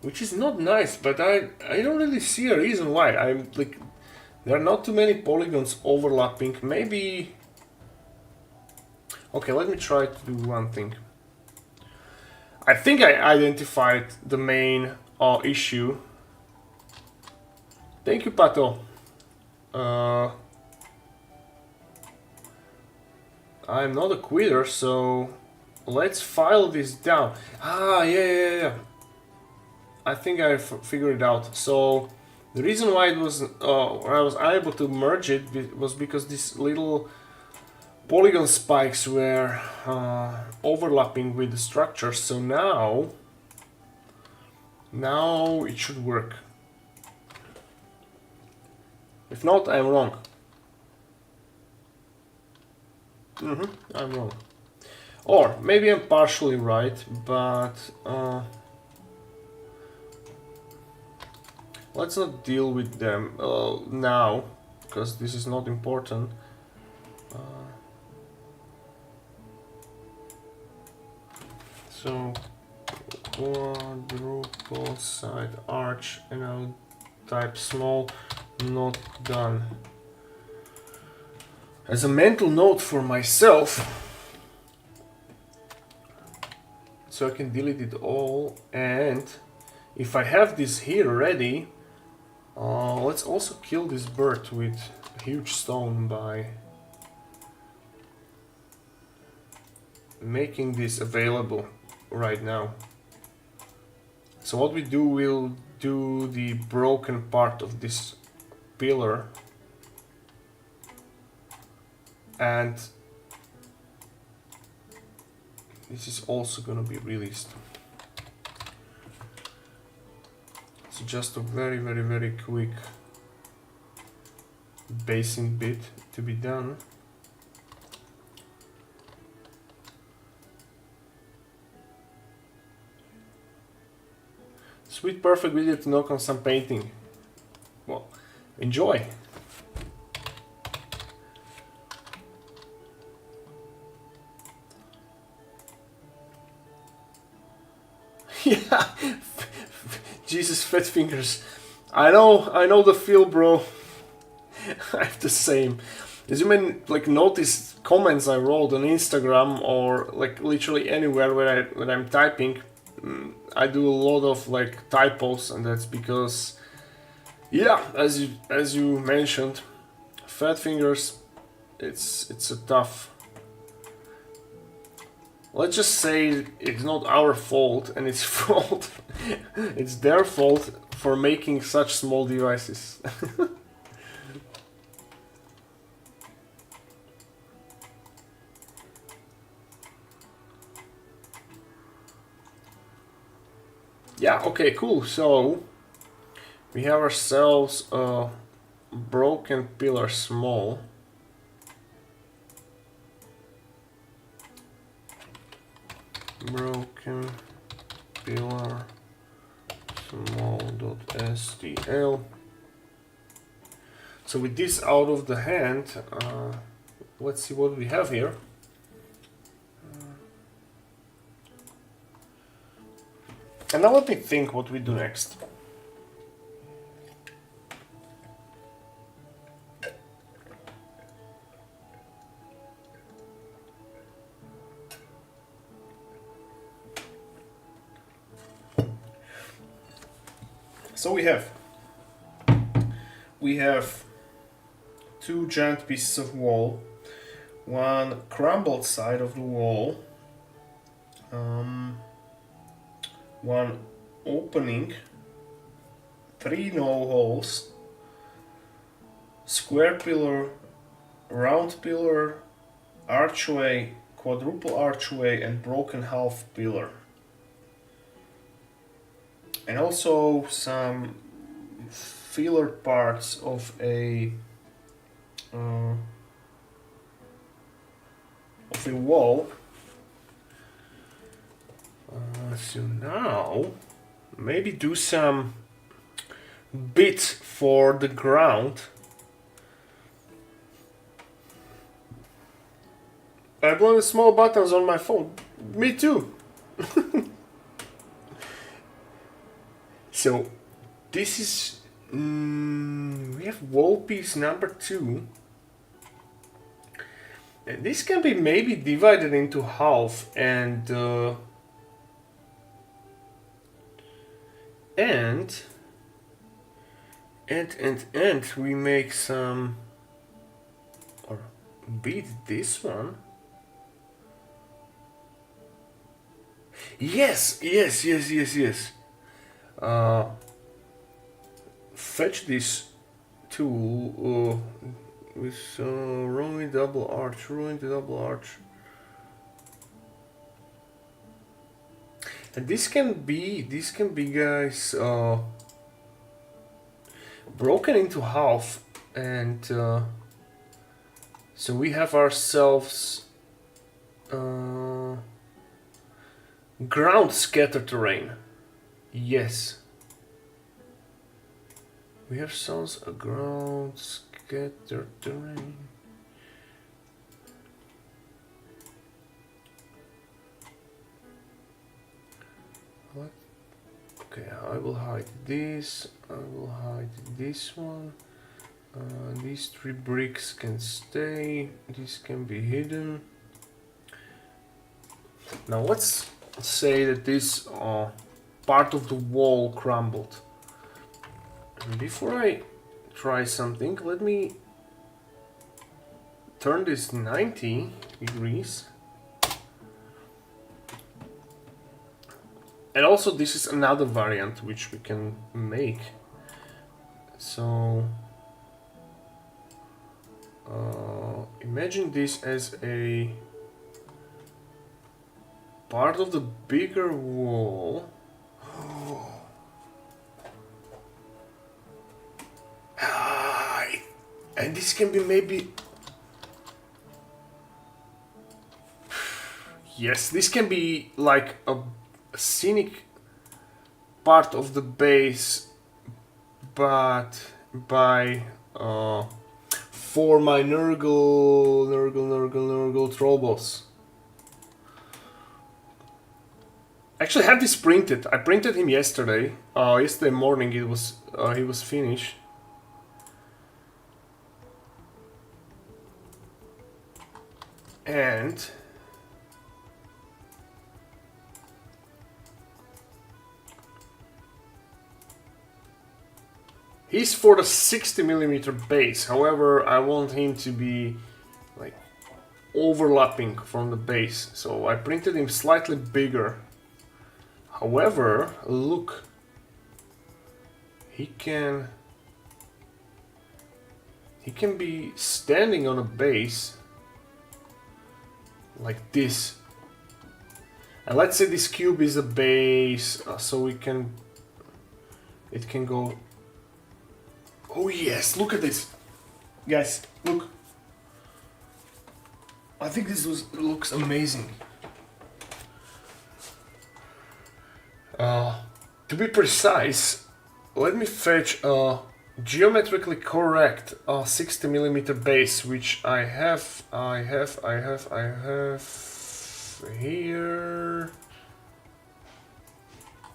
Which is not nice, but I don't really see a reason why. I'm like, there are not too many polygons overlapping. Maybe... Okay, let me try to do one thing. I think I identified the main issue. Thank you, Pato. I'm not a quitter, so let's file this down. Ah, yeah. I think I figured it out. So the reason why it was I was unable to merge it was because these little polygon spikes were overlapping with the structure. So now it should work. If not, I'm wrong. I'm wrong. Or maybe I'm partially right, but let's not deal with them now, because this is not important. So quadruple side arch, and I'll type small, not done. As a mental note for myself, so I can delete it all, and if I have this here ready, let's also kill this bird with a huge stone by making this available right now. So what we do, we'll do the broken part of this pillar, and this is also gonna be released. So just a very quick basing bit to be done. Sweet, perfect video to knock on some painting. Well, enjoy. Yeah, Jesus, fat fingers. I know the feel, bro. I have the same. As you may like notice, comments I wrote on Instagram or like literally anywhere when I'm typing, I do a lot of like typos, and that's because, yeah, as you mentioned, fat fingers. It's a tough. Let's just say it's not our fault, and it's fault. It's their fault for making such small devices. Yeah, okay, cool. So we have ourselves a broken pillar small. Broken pillar small.stl. So with this out of the hand, let's see what we have here. And now let me think what we do next. So we have two giant pieces of wall, one crumbled side of the wall, one opening, 3 no holes, square pillar, round pillar, archway, quadruple archway, and broken half pillar. And also some filler parts of a wall. So now maybe do some bits for the ground. I want small buttons on my phone. Me too. So this is we have wall piece number 2. And this can be maybe divided into half and we make some, or beat this one. Yes. Fetch this tool with ruin double arch. And this can be guys broken into half, and so we have ourselves ground scatter terrain. Yes, we have ourselves a ground scatter terrain. What? Okay, I will hide this. I will hide this one. These 3 bricks can stay. This can be hidden. Now let's say that this part of the wall crumbled. And before I try something, let me turn this 90 degrees. And also this is another variant which we can make. So imagine this as a part of the bigger wall. And this can be maybe... Yes, this can be like a scenic part of the base, but by for my Nurgle Trolls. Actually, I have this printed. I printed him yesterday. Yesterday morning it was he was finished. And he's for the 60mm base. However, I want him to be like overlapping from the base, so I printed him slightly bigger. However, look, he can be standing on a base like this. And let's say this cube is a base, so it can go. Oh yes, look at this, guys, look. I think this looks amazing. To be precise, let me fetch a geometrically correct 60mm base, which I have here.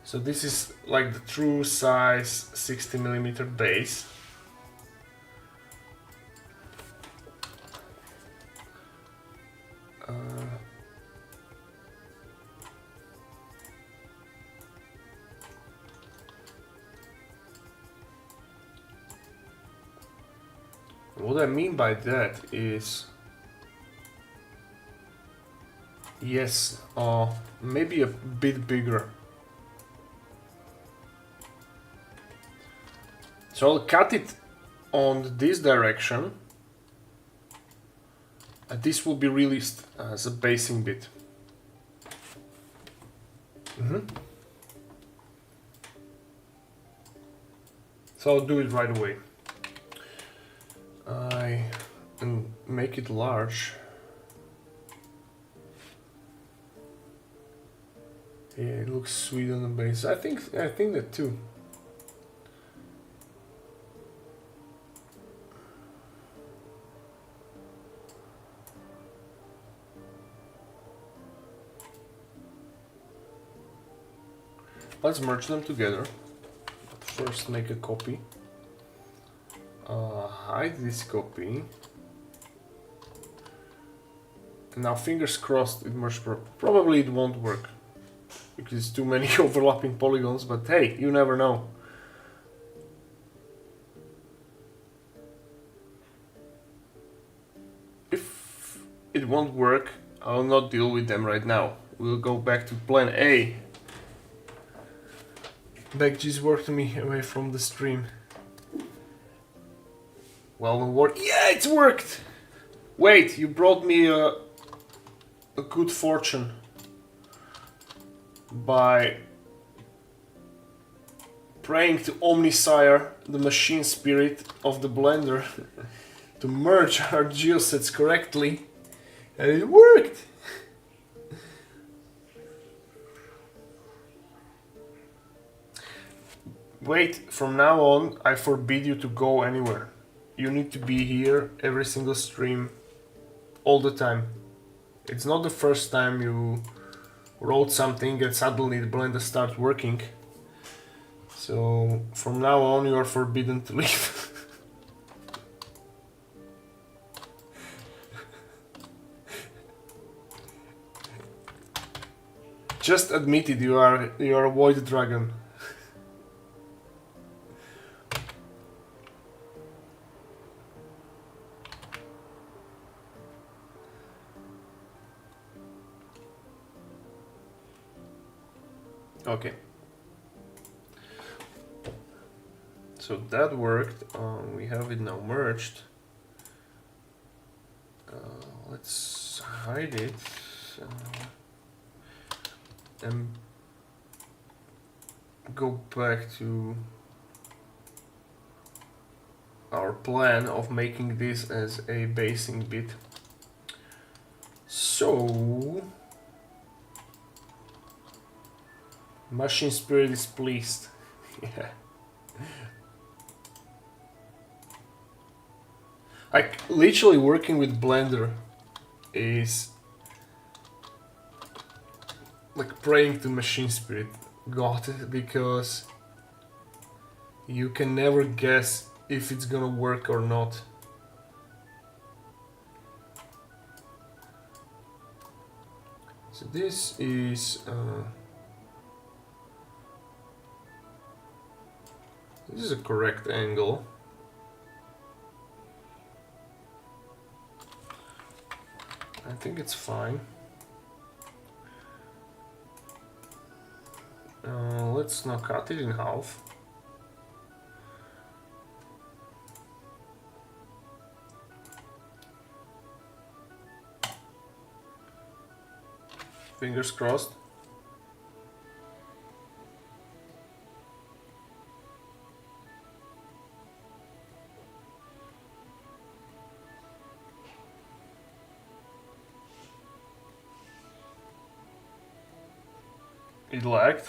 So this is like the true size 60mm base. What I mean by that is, yes, maybe a bit bigger. So I'll cut it on this direction, and this will be released as a basing bit. So I'll do it right away. And make it large. Yeah, it looks sweet on the base. I think that too. Let's merge them together. But first make a copy. Hide this copy. And now fingers crossed it merged. Probably it won't work, because it's too many overlapping polygons, but hey, you never know. If it won't work, I'll not deal with them right now. We'll go back to plan A. Backg's worked me away from the stream. Well, no work. Yeah, it's worked! Wait, you brought me a good fortune by praying to Omnisire, the machine spirit of the blender, to merge our geosets correctly, and it worked! Wait, from now on I forbid you to go anywhere. You need to be here every single stream, all the time. It's not the first time you wrote something and suddenly the blender starts working. So from now on you are forbidden to leave. Just admit it, you are a void dragon. Okay. So that worked. We have it now merged. Let's hide it and go back to our plan of making this as a basing bit. So machine spirit is pleased. Yeah. Like literally working with Blender is like praying to machine spirit God, because you can never guess if it's gonna work or not. So this is a correct angle. I think it's fine. Let's now cut it in half. Fingers crossed. It lagged.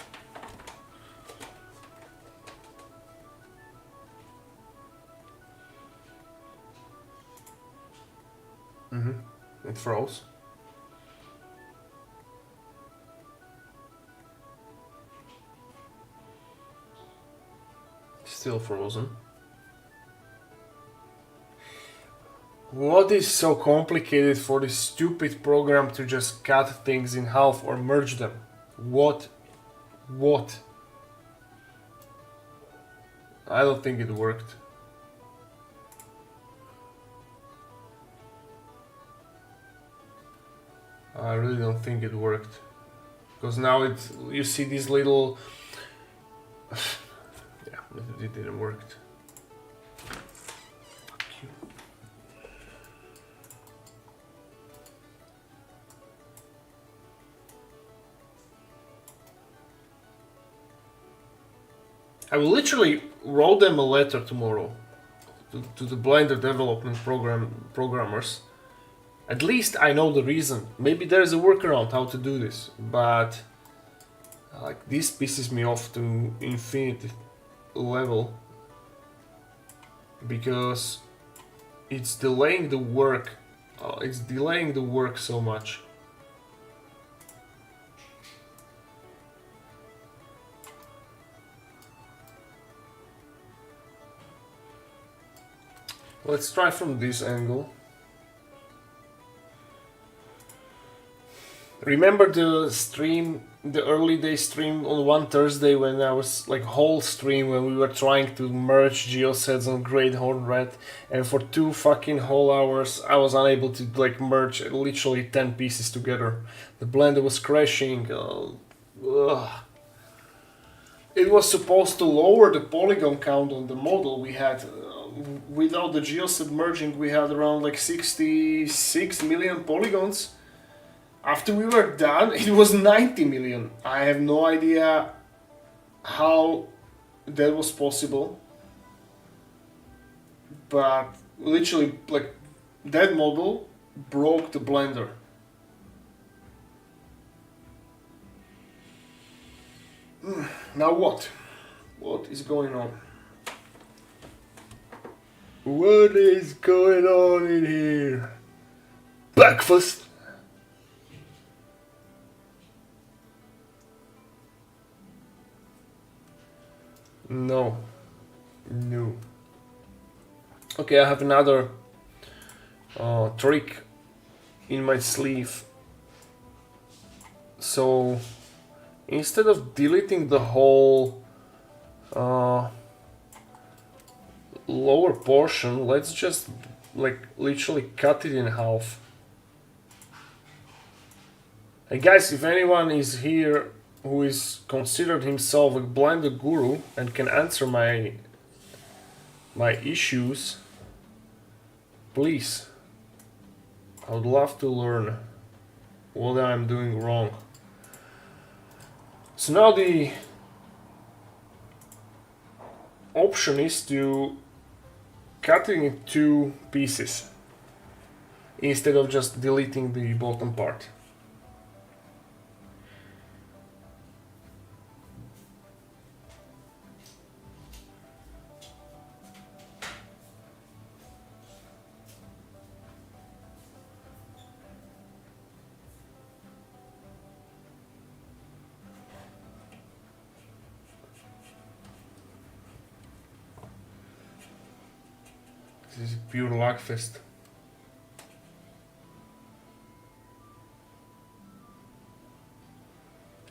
It froze. Still frozen. What is so complicated for this stupid program to just cut things in half or merge them? What? I don't think it worked. I really don't think it worked. Because now you see these little... yeah, it didn't work. I will literally write them a letter tomorrow to the Blender development programmers. At least I know the reason. Maybe there's a workaround how to do this, but like this pisses me off to infinity level because it's delaying the work. It's delaying the work so much. Let's try from this angle. Remember the stream, the early day stream on one Thursday when I was like whole stream when we were trying to merge geosets on Great Horn Red, and for 2 fucking whole hours I was unable to like merge literally 10 pieces together. The Blender was crashing. It was supposed to lower the polygon count on the model we had. Without the geoset merging we had around like 66 million polygons. After we were done, it was 90 million. I have no idea how that was possible. But literally, like, that model broke the Blender. Now what? What is going on? What is going on in here? Breakfast? No. No. Okay, I have another trick in my sleeve. So instead of deleting the whole lower portion, let's just like literally cut it in half. And guys, if anyone is here who is considered himself a Blender guru and can answer my issues, please, I would love to learn what I'm doing wrong. So now the option is to cut it in 2 pieces instead of just deleting the bottom part. This is pure luckfest.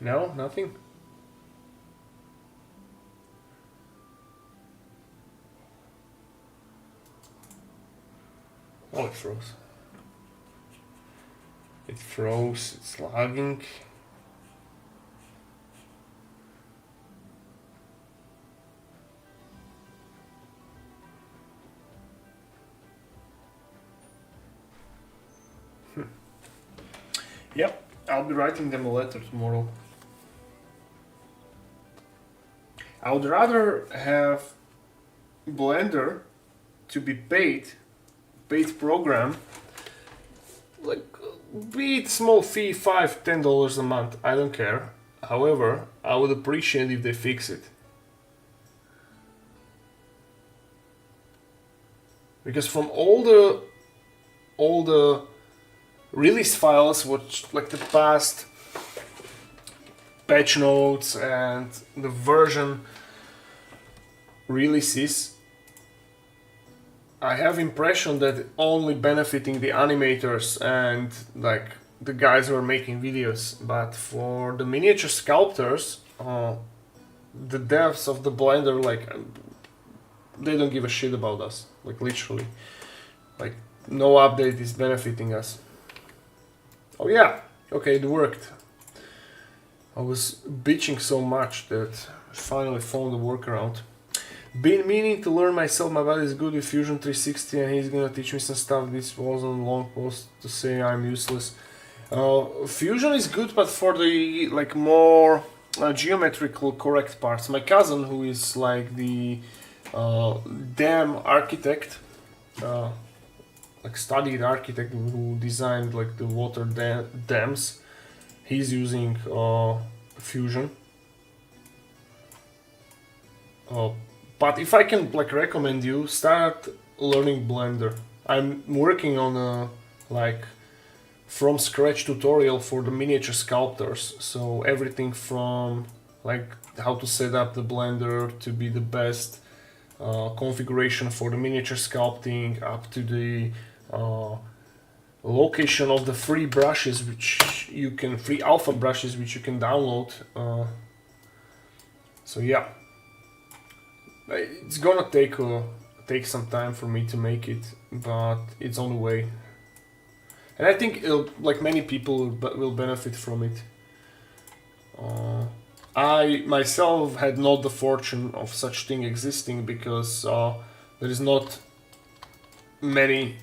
No, nothing. Oh, it froze. It froze, it's lagging. Yep, I'll be writing them a letter tomorrow. I would rather have Blender to be paid program, like be it small fee, $5, $10 a month, I don't care. However, I would appreciate if they fix it. Because from all the release files, which like the past patch notes and the version releases, I have impression that only benefiting the animators and like the guys who are making videos, but for the miniature sculptors, the devs of the Blender, like they don't give a shit about us, like literally, like no update is benefiting us. Oh yeah, okay, it worked. I was bitching so much that I finally found a workaround. Been meaning to learn myself, my buddy is good with Fusion 360 and he's gonna teach me some stuff. This wasn't a long post to say I'm useless. Fusion is good, but for the like more geometrical correct parts. My cousin, who is like the dam architect, like studied architect who designed like the water dams, he's using Fusion. But if I can like recommend you, start learning Blender. I'm working on a like from scratch tutorial for the miniature sculptors. So everything from like how to set up the Blender to be the best configuration for the miniature sculpting, up to the location of the free brushes, which you can free alpha brushes which you can download. So yeah, it's gonna take some time for me to make it, but it's on the way, and I think like many people will benefit from it. I myself had not the fortune of such thing existing because there is not many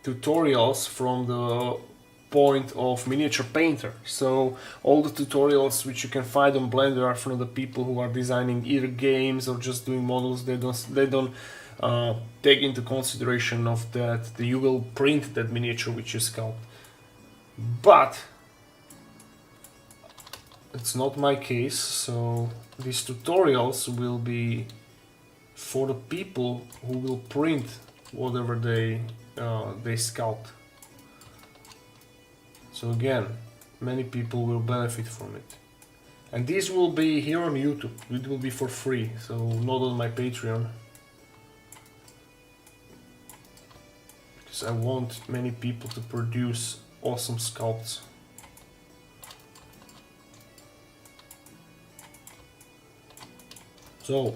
tutorials from the point of miniature painter. So all the tutorials which you can find on Blender are from the people who are designing either games or just doing models. They don't take into consideration of that you will print that miniature which you sculpt. But it's not my case, so these tutorials will be for the people who will print whatever they sculpt. So again, many people will benefit from it. And these will be here on YouTube. It will be for free, so not on my Patreon. Because I want many people to produce awesome sculpts. So,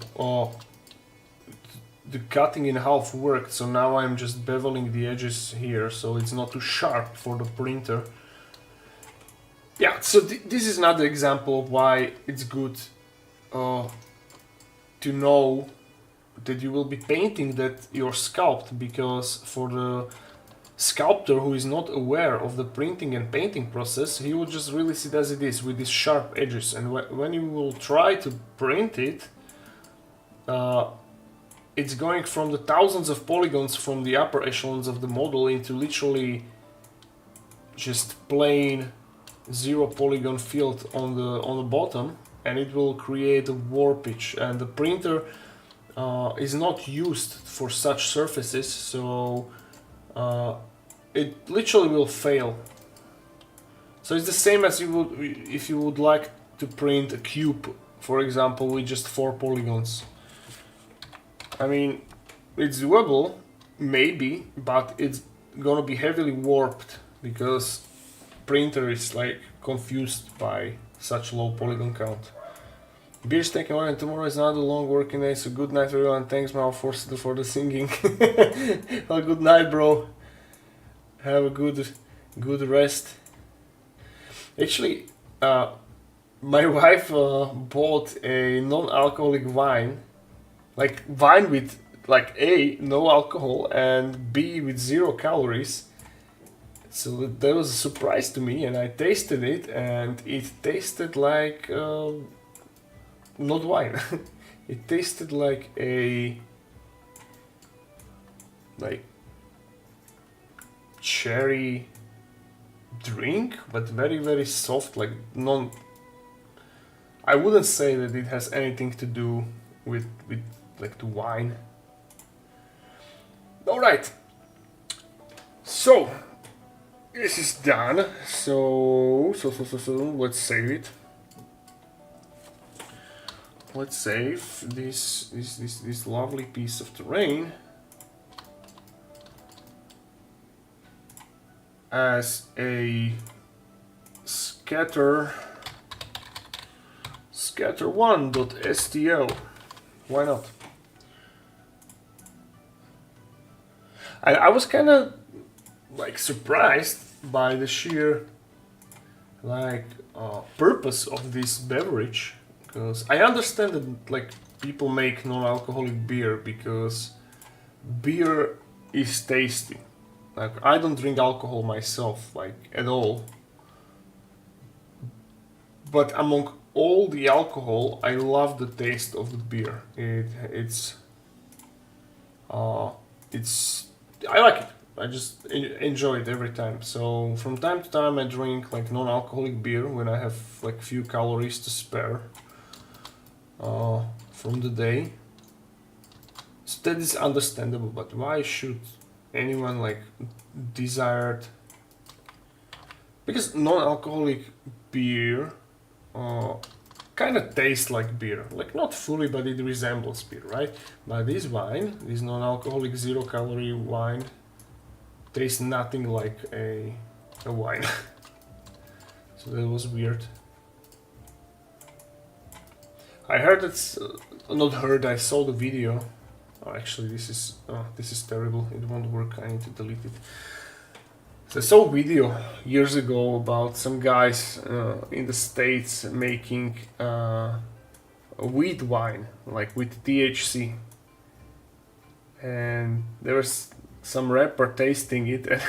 the cutting in half worked, so now I'm just beveling the edges here, so it's not too sharp for the printer. Yeah, so this is another example of why it's good to know that you will be painting that your sculpt, because for the sculptor who is not aware of the printing and painting process, he will just release it as it is with these sharp edges, and when you will try to print it, it's going from the thousands of polygons from the upper echelons of the model into literally just plain 0 polygon field on the bottom, and it will create a warpage, and the printer is not used for such surfaces, so it literally will fail. So it's the same as you would if you would like to print a cube, for example, with just 4 polygons. I mean, it's doable, maybe, but it's gonna be heavily warped because printer is like confused by such low polygon count. Beer's taking on, and tomorrow is another long working day, so good night everyone. Thanks Maho for the singing. Well, good night, bro. Have a good rest. Actually, my wife bought a non-alcoholic wine, like wine with like A, no alcohol, and B, with 0 calories. So that was a surprise to me, and I tasted it, and it tasted like not wine. It tasted like a cherry drink, but very, very soft, like I wouldn't say that it has anything to do with like the wine. All right, so this is done. So let's save it. Let's save this lovely piece of terrain as a scatter1.stl. Why not? I was kind of like surprised by the sheer like purpose of this beverage, because I understand that like people make non-alcoholic beer because beer is tasty. Like, I don't drink alcohol myself, like, at all. But among all the alcohol, I love the taste of the beer. It's I like it. I just enjoy it every time. So from time to time I drink like non-alcoholic beer when I have like few calories to spare from the day. So that is understandable, but why should anyone like desired? Because non-alcoholic beer kind of tastes like beer, like not fully, but it resembles beer, right? But this wine, this non-alcoholic zero-calorie wine, tastes nothing like a wine. So that was weird. I heard it's not heard. I saw the video. Oh, actually, this is terrible. It won't work. I need to delete it. So I saw a video years ago about some guys in the States making wheat wine, like with THC, and there was some rapper tasting it, and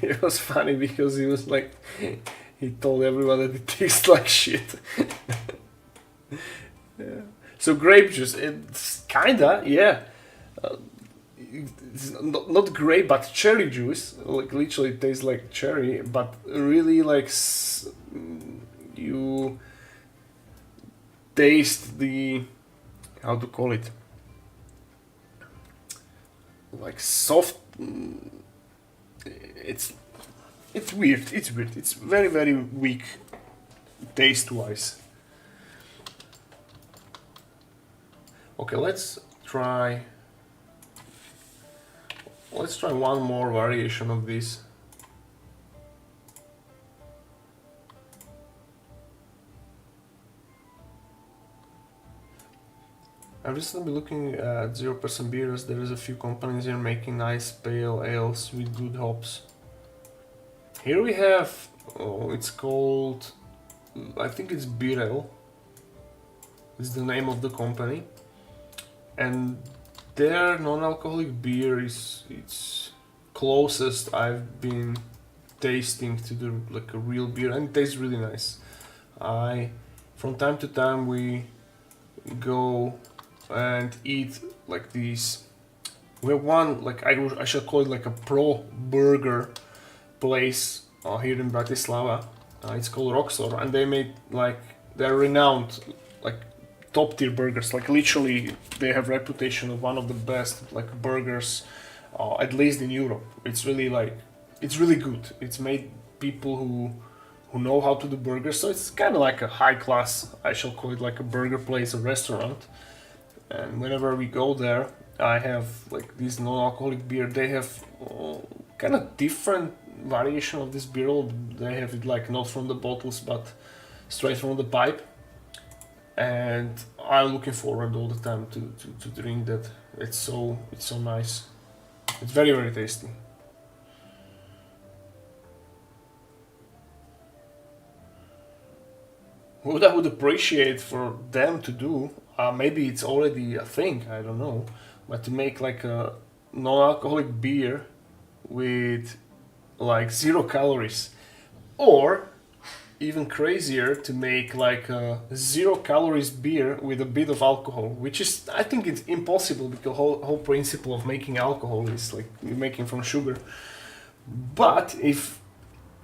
it was funny because he was like, he told everyone that it tastes like shit. Yeah. So grape juice, it's kinda, yeah. It's not grape, but cherry juice. Like literally, it tastes like cherry, but really like you taste the, how to call it, like soft. It's weird. It's weird. It's very, very weak taste-wise. Okay, let's try one more variation of this. I've recently been looking at 0% beers. There is a few companies here making nice pale ales with good hops. Here we have, it's called, I think it's Beer Ale. It's the name of the company. And their non-alcoholic beer is it's closest I've been tasting to the like a real beer, and it tastes really nice. From time to time we go and eat like these. We have one like I shall call it like a pro burger place here in Bratislava. It's called Roxor, and they made like they're renowned like top tier burgers. Like literally, they have reputation of one of the best like burgers, at least in Europe. It's really like it's really good. It's made people who know how to do burgers. So it's kind of like a high class. I shall call it like a burger place, a restaurant. And whenever we go there, I have like this non-alcoholic beer. They have kind of different variation of this beer. They have it like not from the bottles, but straight from the pipe. And I'm looking forward all the time to drink that. It's so nice. It's very, very tasty. What I would appreciate for them to do, maybe it's already a thing, I don't know, but to make like a non-alcoholic beer with like 0 calories, or even crazier, to make like a 0 calories beer with a bit of alcohol, which is, I think it's impossible because the whole principle of making alcohol is like you're making from sugar. But if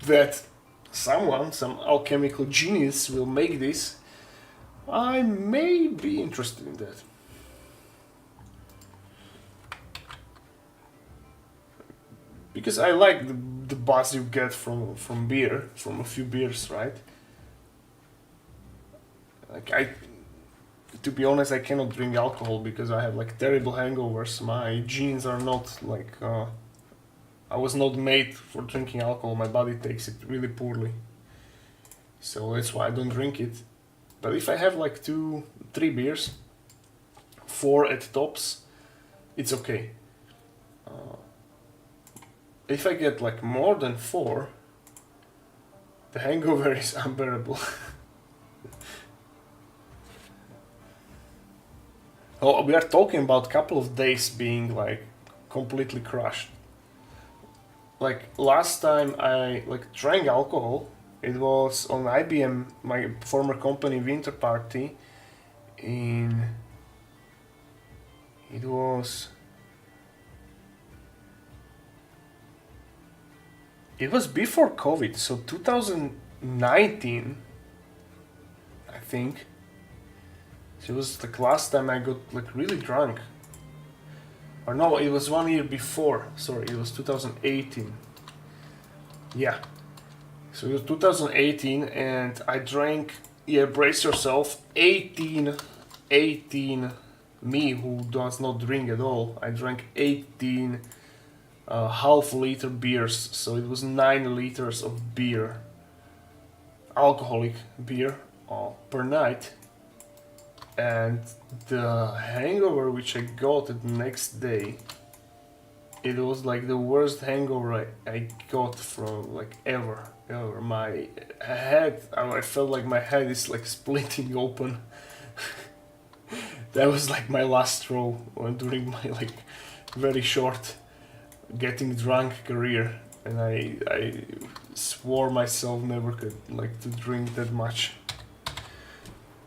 that someone, some alchemical genius will make this, I may be interested in that. Because I like the buzz you get from beer, from a few beers, right? Like to be honest, I cannot drink alcohol because I have like terrible hangovers. My genes are not like, I was not made for drinking alcohol. My body takes it really poorly. So that's why I don't drink it. But if I have like 2-3 beers, 4 at tops, it's okay. If I get like more than 4, the hangover is unbearable. Oh, we are talking about a couple of days being like completely crushed. Like last time I like drank alcohol, It was on IBM, my former company, Winter Party. In it was before COVID, so 2019, I think. So it was like last time I got like really drunk. Or no, it was 1 year before. Sorry, it was 2018. Yeah. So it was 2018 and I drank, yeah, brace yourself, 18, me who does not drink at all, I drank 18 half-liter beers, so it was 9 liters of beer, alcoholic beer, per night. And the hangover which I got the next day, it was like the worst hangover I got from like ever. My head, I felt like my head is like splitting open. That was like my last straw during my like very short getting drunk career, and I swore myself never could like to drink that much.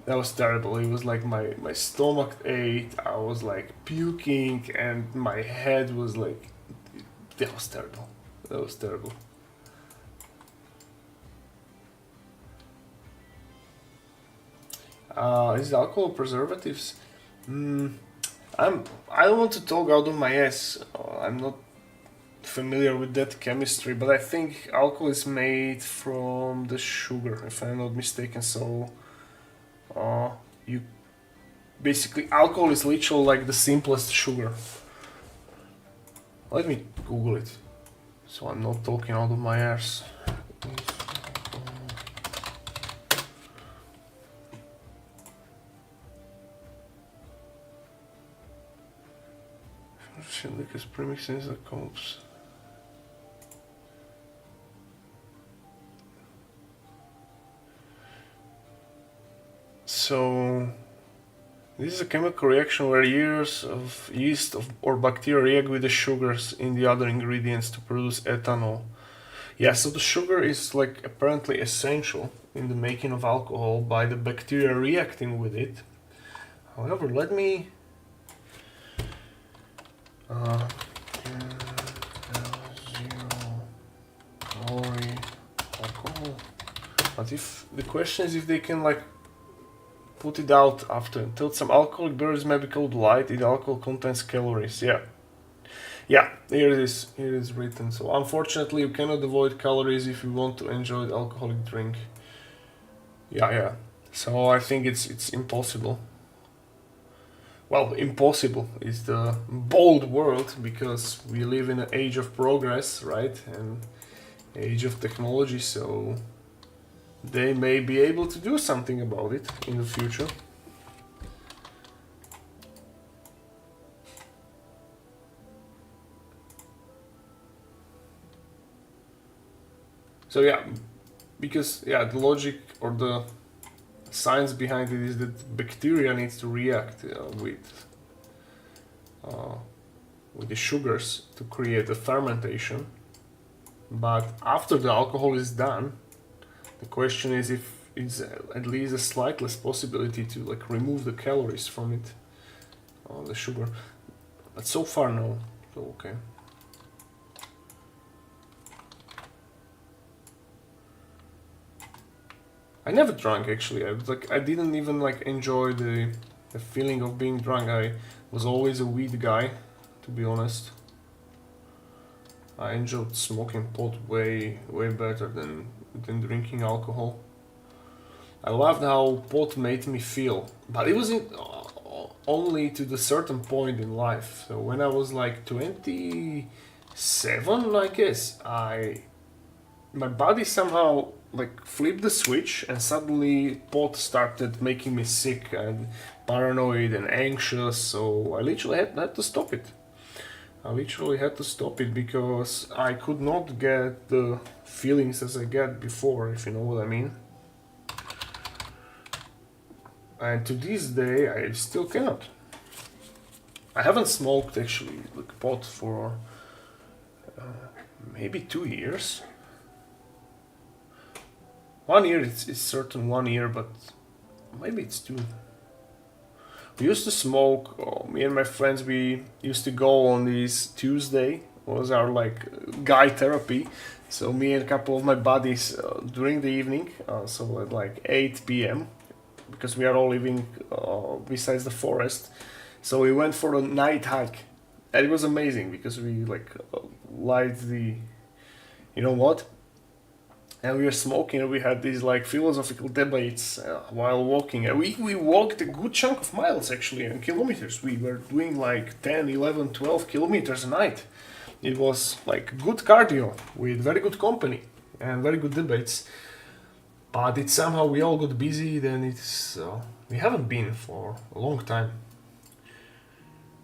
That was terrible. It was like my stomach ate, I was like puking, and my head was like, that was terrible. That was terrible. Is it alcohol preservatives? I don't want to talk out of my ass. I'm not familiar with that chemistry, but I think alcohol is made from the sugar, if I'm not mistaken. So, you basically, alcohol is literally like the simplest sugar. Let me Google it, so I'm not talking out of my ass. Liquors premixing the comps. So this is a chemical reaction where years of yeast or bacteria react with the sugars in the other ingredients to produce ethanol. Yeah, so the sugar is like apparently essential in the making of alcohol by the bacteria reacting with it. However, let me alcohol. But if the question is if they can like put it out after, until some alcoholic beverages may be called light, the alcohol contains calories. Yeah, here it is. Here it is written. So unfortunately, you cannot avoid calories if you want to enjoy the alcoholic drink. Yeah. So I think it's impossible. Well, impossible is the bold word, because we live in an age of progress, right? And age of technology, so they may be able to do something about it in the future. So yeah, because the logic or the science behind it is that bacteria needs to react with the sugars to create a fermentation. But after the alcohol is done, the question is if it's at least a slightless possibility to like remove the calories from it, the sugar. But so far no. So okay. I never drank actually. I didn't even like enjoy the feeling of being drunk. I was always a weed guy, to be honest. I enjoyed smoking pot way better than drinking alcohol. I loved how pot made me feel, but it was only to the certain point in life. So when I was like 27, I guess, my body somehow like flipped the switch, and suddenly pot started making me sick and paranoid and anxious. So I literally had to stop it. I literally had to stop it because I could not get the feelings as I get before, if you know what I mean. And to this day, I still cannot. I haven't smoked actually like pot for maybe 2 years. 1 year, it's certain 1 year, but maybe it's 2. We used to smoke. Me and my friends, we used to go on these Tuesday. Was our like guy therapy. So me and a couple of my buddies during the evening, so at like 8 p.m. because we are all living besides the forest. So we went for a night hike, and it was amazing because we like light the, you know what? And we were smoking, and we had these like philosophical debates while walking. And we walked a good chunk of miles actually, and kilometers. We were doing like 10, 11, 12 kilometers a night. It was like good cardio with very good company and very good debates. But it somehow we all got busy. Then it's we haven't been for a long time.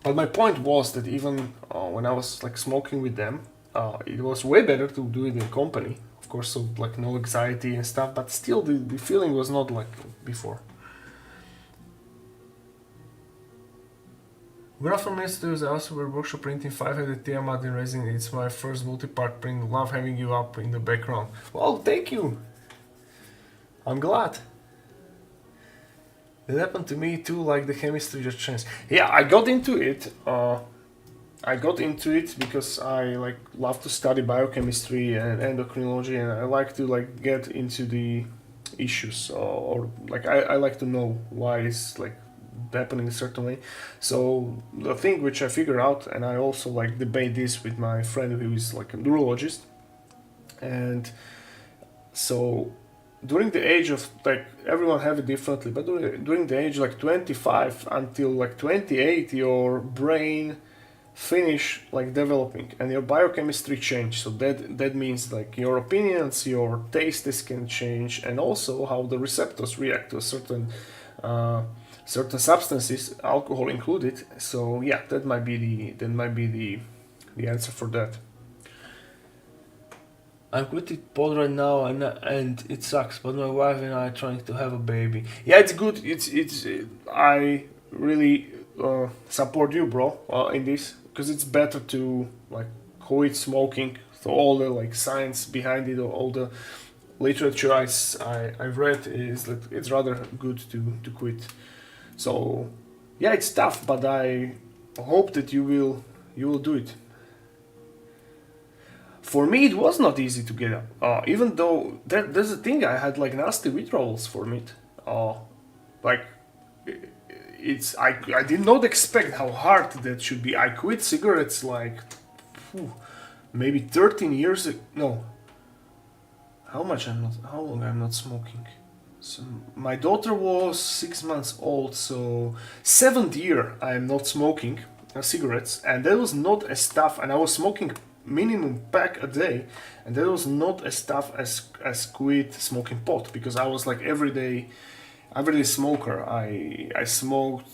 But my point was that even when I was like smoking with them, it was way better to do it in company. Of course, so like no anxiety and stuff. But still, the feeling was not like before. Graphic Masters, I also were workshop printing 500 Tiamat in resin. It's my first multi-part print. Love having you up in the background. Well, thank you. I'm glad. It happened to me too, like the chemistry just changed. Yeah, I got into it. Because I like love to study biochemistry and endocrinology, and I like to like get into the issues, or like I like to know why it's like happening a certain way. So the thing which I figure out, and I also like debate this with my friend who is like a neurologist, and so during the age of like everyone have it differently, but during the age like 25 until like 28, your brain finish like developing and your biochemistry change. So that means like your opinions, your tastes can change, and also how the receptors react to a certain substances, alcohol included. So yeah, that might be the answer for that. I'm quitting pod right now, and it sucks. But my wife and I are trying to have a baby. Yeah, it's good. It's I really support you, bro, in this, because it's better to like quit smoking. So all the like science behind it, or all the literature I've read is that it's rather good to quit. So yeah, it's tough, but I hope that you will do it. For me, it was not easy to get up. Even though there's a thing, I had like nasty withdrawals from it. Like I did not expect how hard that should be. I quit cigarettes like maybe 13 years ago. No, how long I'm not smoking. So my daughter was 6 months old, so 7th year I'm not smoking cigarettes, and that was not as tough. And I was smoking minimum pack a day, and that was not as tough as quit smoking pot, because I was like everyday smoker. I smoked,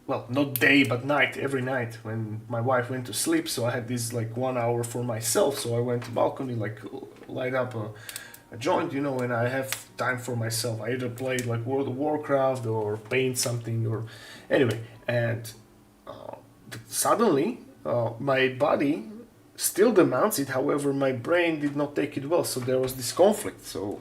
well, not day but night, every night when my wife went to sleep. So I had this like 1 hour for myself. So I went to balcony, like light up a joint, and I have time for myself. I either played like World of Warcraft or paint something, or anyway. And suddenly my body still demands it. However, my brain did not take it well. So there was this conflict. So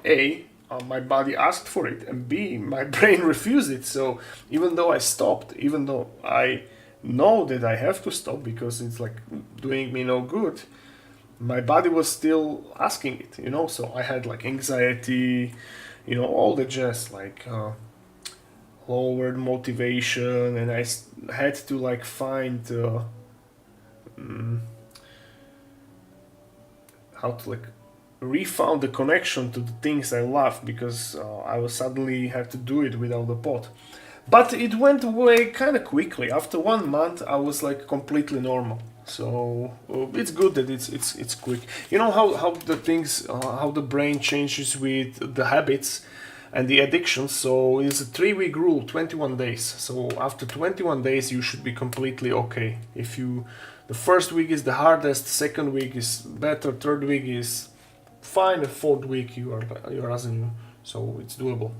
A, my body asked for it, and B, my brain refused it. So even though I stopped, even though I know that I have to stop because it's like doing me no good, my body was still asking it. So I had like anxiety, all the jazz, like lowered motivation, and I had to like find how to like refound the connection to the things I love, because I was suddenly had to do it without the pot. But it went away kind of quickly. After 1 month, I was like completely normal. So it's good that it's quick. You know how the things, how the brain changes with the habits and the addictions. So it's a 3-week rule, 21 days. So after 21 days, you should be completely okay. The first week is the hardest, second week is better, third week is fine, and fourth week you're as in, so it's doable.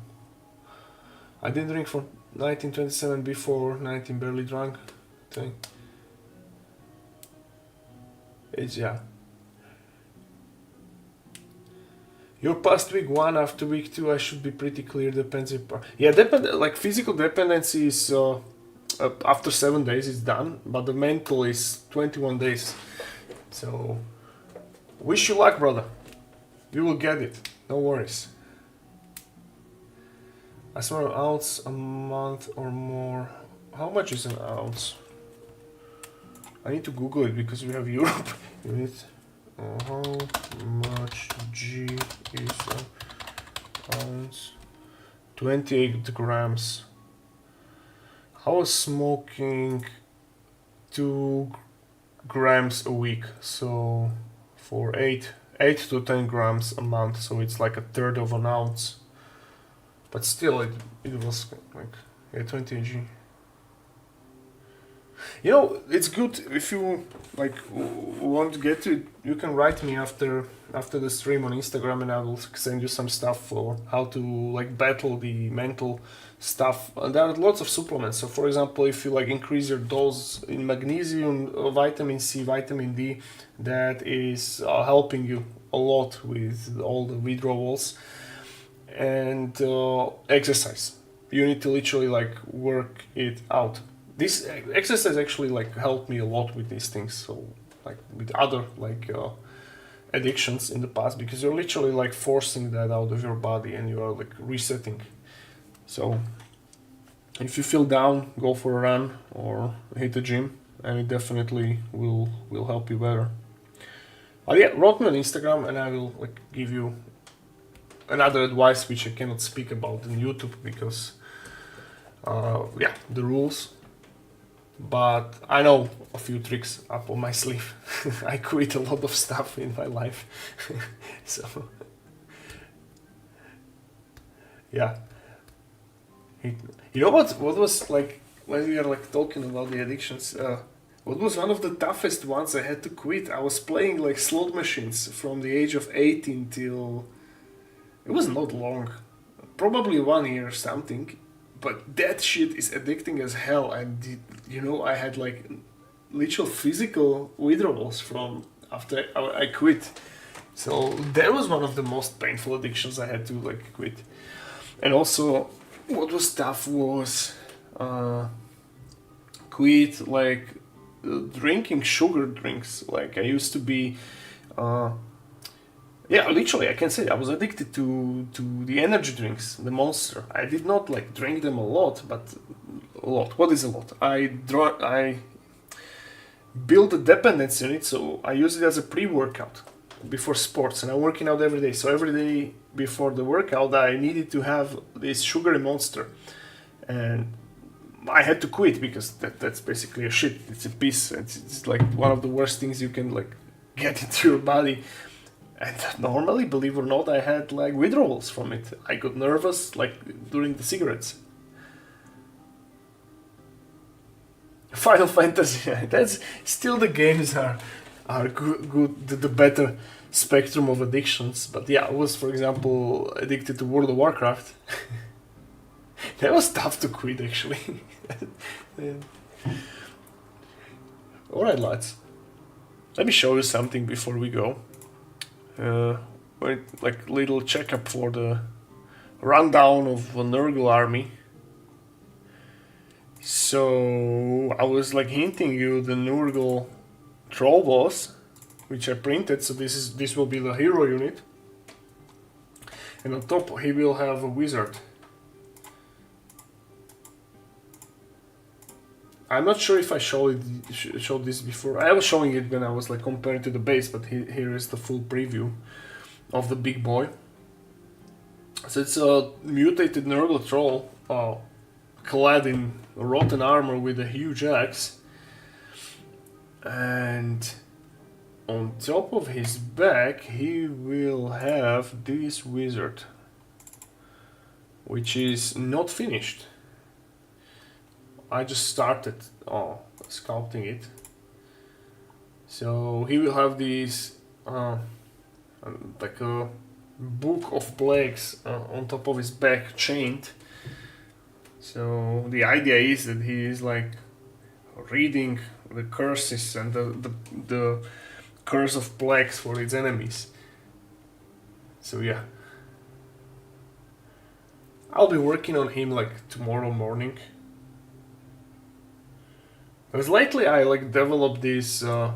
I didn't drink from 1927 before 19, barely drunk thing. It's yeah. You're past week 1, after week 2 I should be pretty clear, depends if... Yeah, like physical dependency is after 7 days it's done, but the mental is 21 days. So, wish you luck, brother. You will get it, no worries. I swear an ounce a month or more. How much is an ounce? I need to Google it because we have Europe unit. How much G is an ounce? 28 grams. I was smoking 2 grams a week, so for 8 to 10 grams a month, so it's like a third of an ounce. But still, it was like, yeah, 20 G. You know, it's good if you like want to get to it. You can write me after the stream on Instagram, and I will send you some stuff for how to like battle the mental stuff. And there are lots of supplements. So, for example, if you like increase your dose in magnesium, vitamin C, vitamin D, that is helping you a lot with all the withdrawals. And exercise. You need to literally like work it out. This exercise actually like helped me a lot with these things. So like with other like addictions in the past, because you're literally like forcing that out of your body and you are like resetting. So if you feel down, go for a run or hit the gym, and it definitely will help you better. But yeah, write me on Instagram and I will like give you another advice which I cannot speak about in YouTube because yeah, the rules. But I know a few tricks up on my sleeve. I quit a lot of stuff in my life. So yeah. You know what was like when we are like talking about the addictions, what was one of the toughest ones I had to quit? I was playing like slot machines from the age of 18 till it was not long, probably 1 year or something, but that shit is addicting as hell. And you know, I had like literal physical withdrawals from after I quit. So that was one of the most painful addictions I had to like quit. And also, what was tough was quit like drinking sugar drinks. Like I used to be. Yeah, literally, I can say I was addicted to the energy drinks, the Monster. I did not like drink them a lot, but a lot. What is a lot? I built a dependency on it, so I use it as a pre-workout before sports, and I'm working out every day. So every day before the workout, I needed to have this sugary Monster, and I had to quit because that's basically a shit. It's a piss. It's like one of the worst things you can like get into your body. And normally, believe it or not, I had like withdrawals from it. I got nervous like during the cigarettes. Final Fantasy, that's still the games are good the better spectrum of addictions. But yeah, I was, for example, addicted to World of Warcraft. That was tough to quit actually. Alright lads, let me show you something before we go. Like little checkup for the rundown of the Nurgle army. So I was like hinting you the Nurgle troll boss, which I printed. So this will be the hero unit, and on top he will have a wizard. I'm not sure if I showed this before. I was showing it when I was like comparing to the base, but here is the full preview of the big boy. So it's a mutated Nurgle troll, clad in rotten armor with a huge axe, and on top of his back he will have this wizard, which is not finished. I just started sculpting it. So he will have these like a book of plagues on top of his back, chained. So the idea is that he is like reading the curses and the curse of plagues for its enemies. So yeah, I'll be working on him like tomorrow morning. Because lately I like developed this time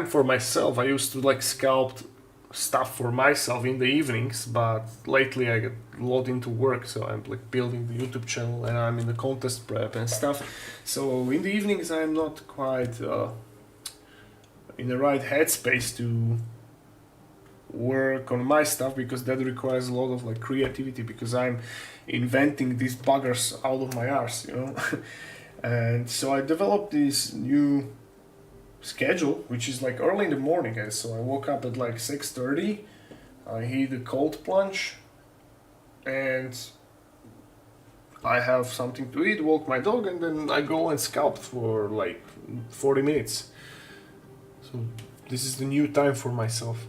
for myself. I used to like sculpt stuff for myself in the evenings, but lately I get a lot into work, so I'm like building the YouTube channel and I'm in the contest prep and stuff. So in the evenings I'm not quite in the right headspace to work on my stuff, because that requires a lot of like creativity, because I'm inventing these buggers out of my arse, you know. And so I developed this new schedule, which is like early in the morning, guys. So I woke up at like 6:30. I hit a cold plunge, and I have something to eat, walk my dog, and then I go and sculpt for like 40 minutes. So this is the new time for myself.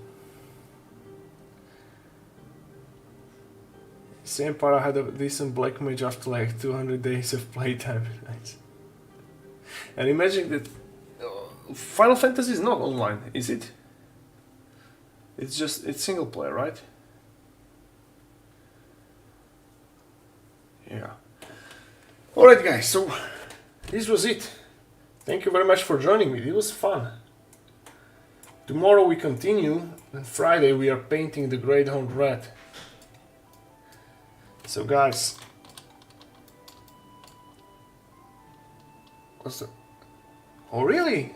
Same part, I had a decent black mage after like 200 days of playtime. Nice. And imagine that Final Fantasy is not online, is it? It's single player, right? Yeah. Alright guys, so this was it. Thank you very much for joining me, it was fun. Tomorrow we continue, and Friday we are painting the Great Horned Rat. So guys, what's the... Oh really?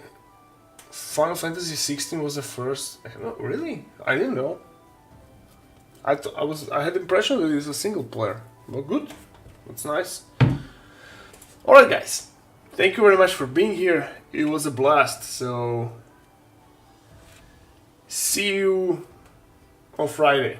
Final Fantasy 16 was the first... No, really? I didn't know. I had the impression that it was a single player. Well, good. That's nice. Alright guys, thank you very much for being here. It was a blast, so... See you on Friday.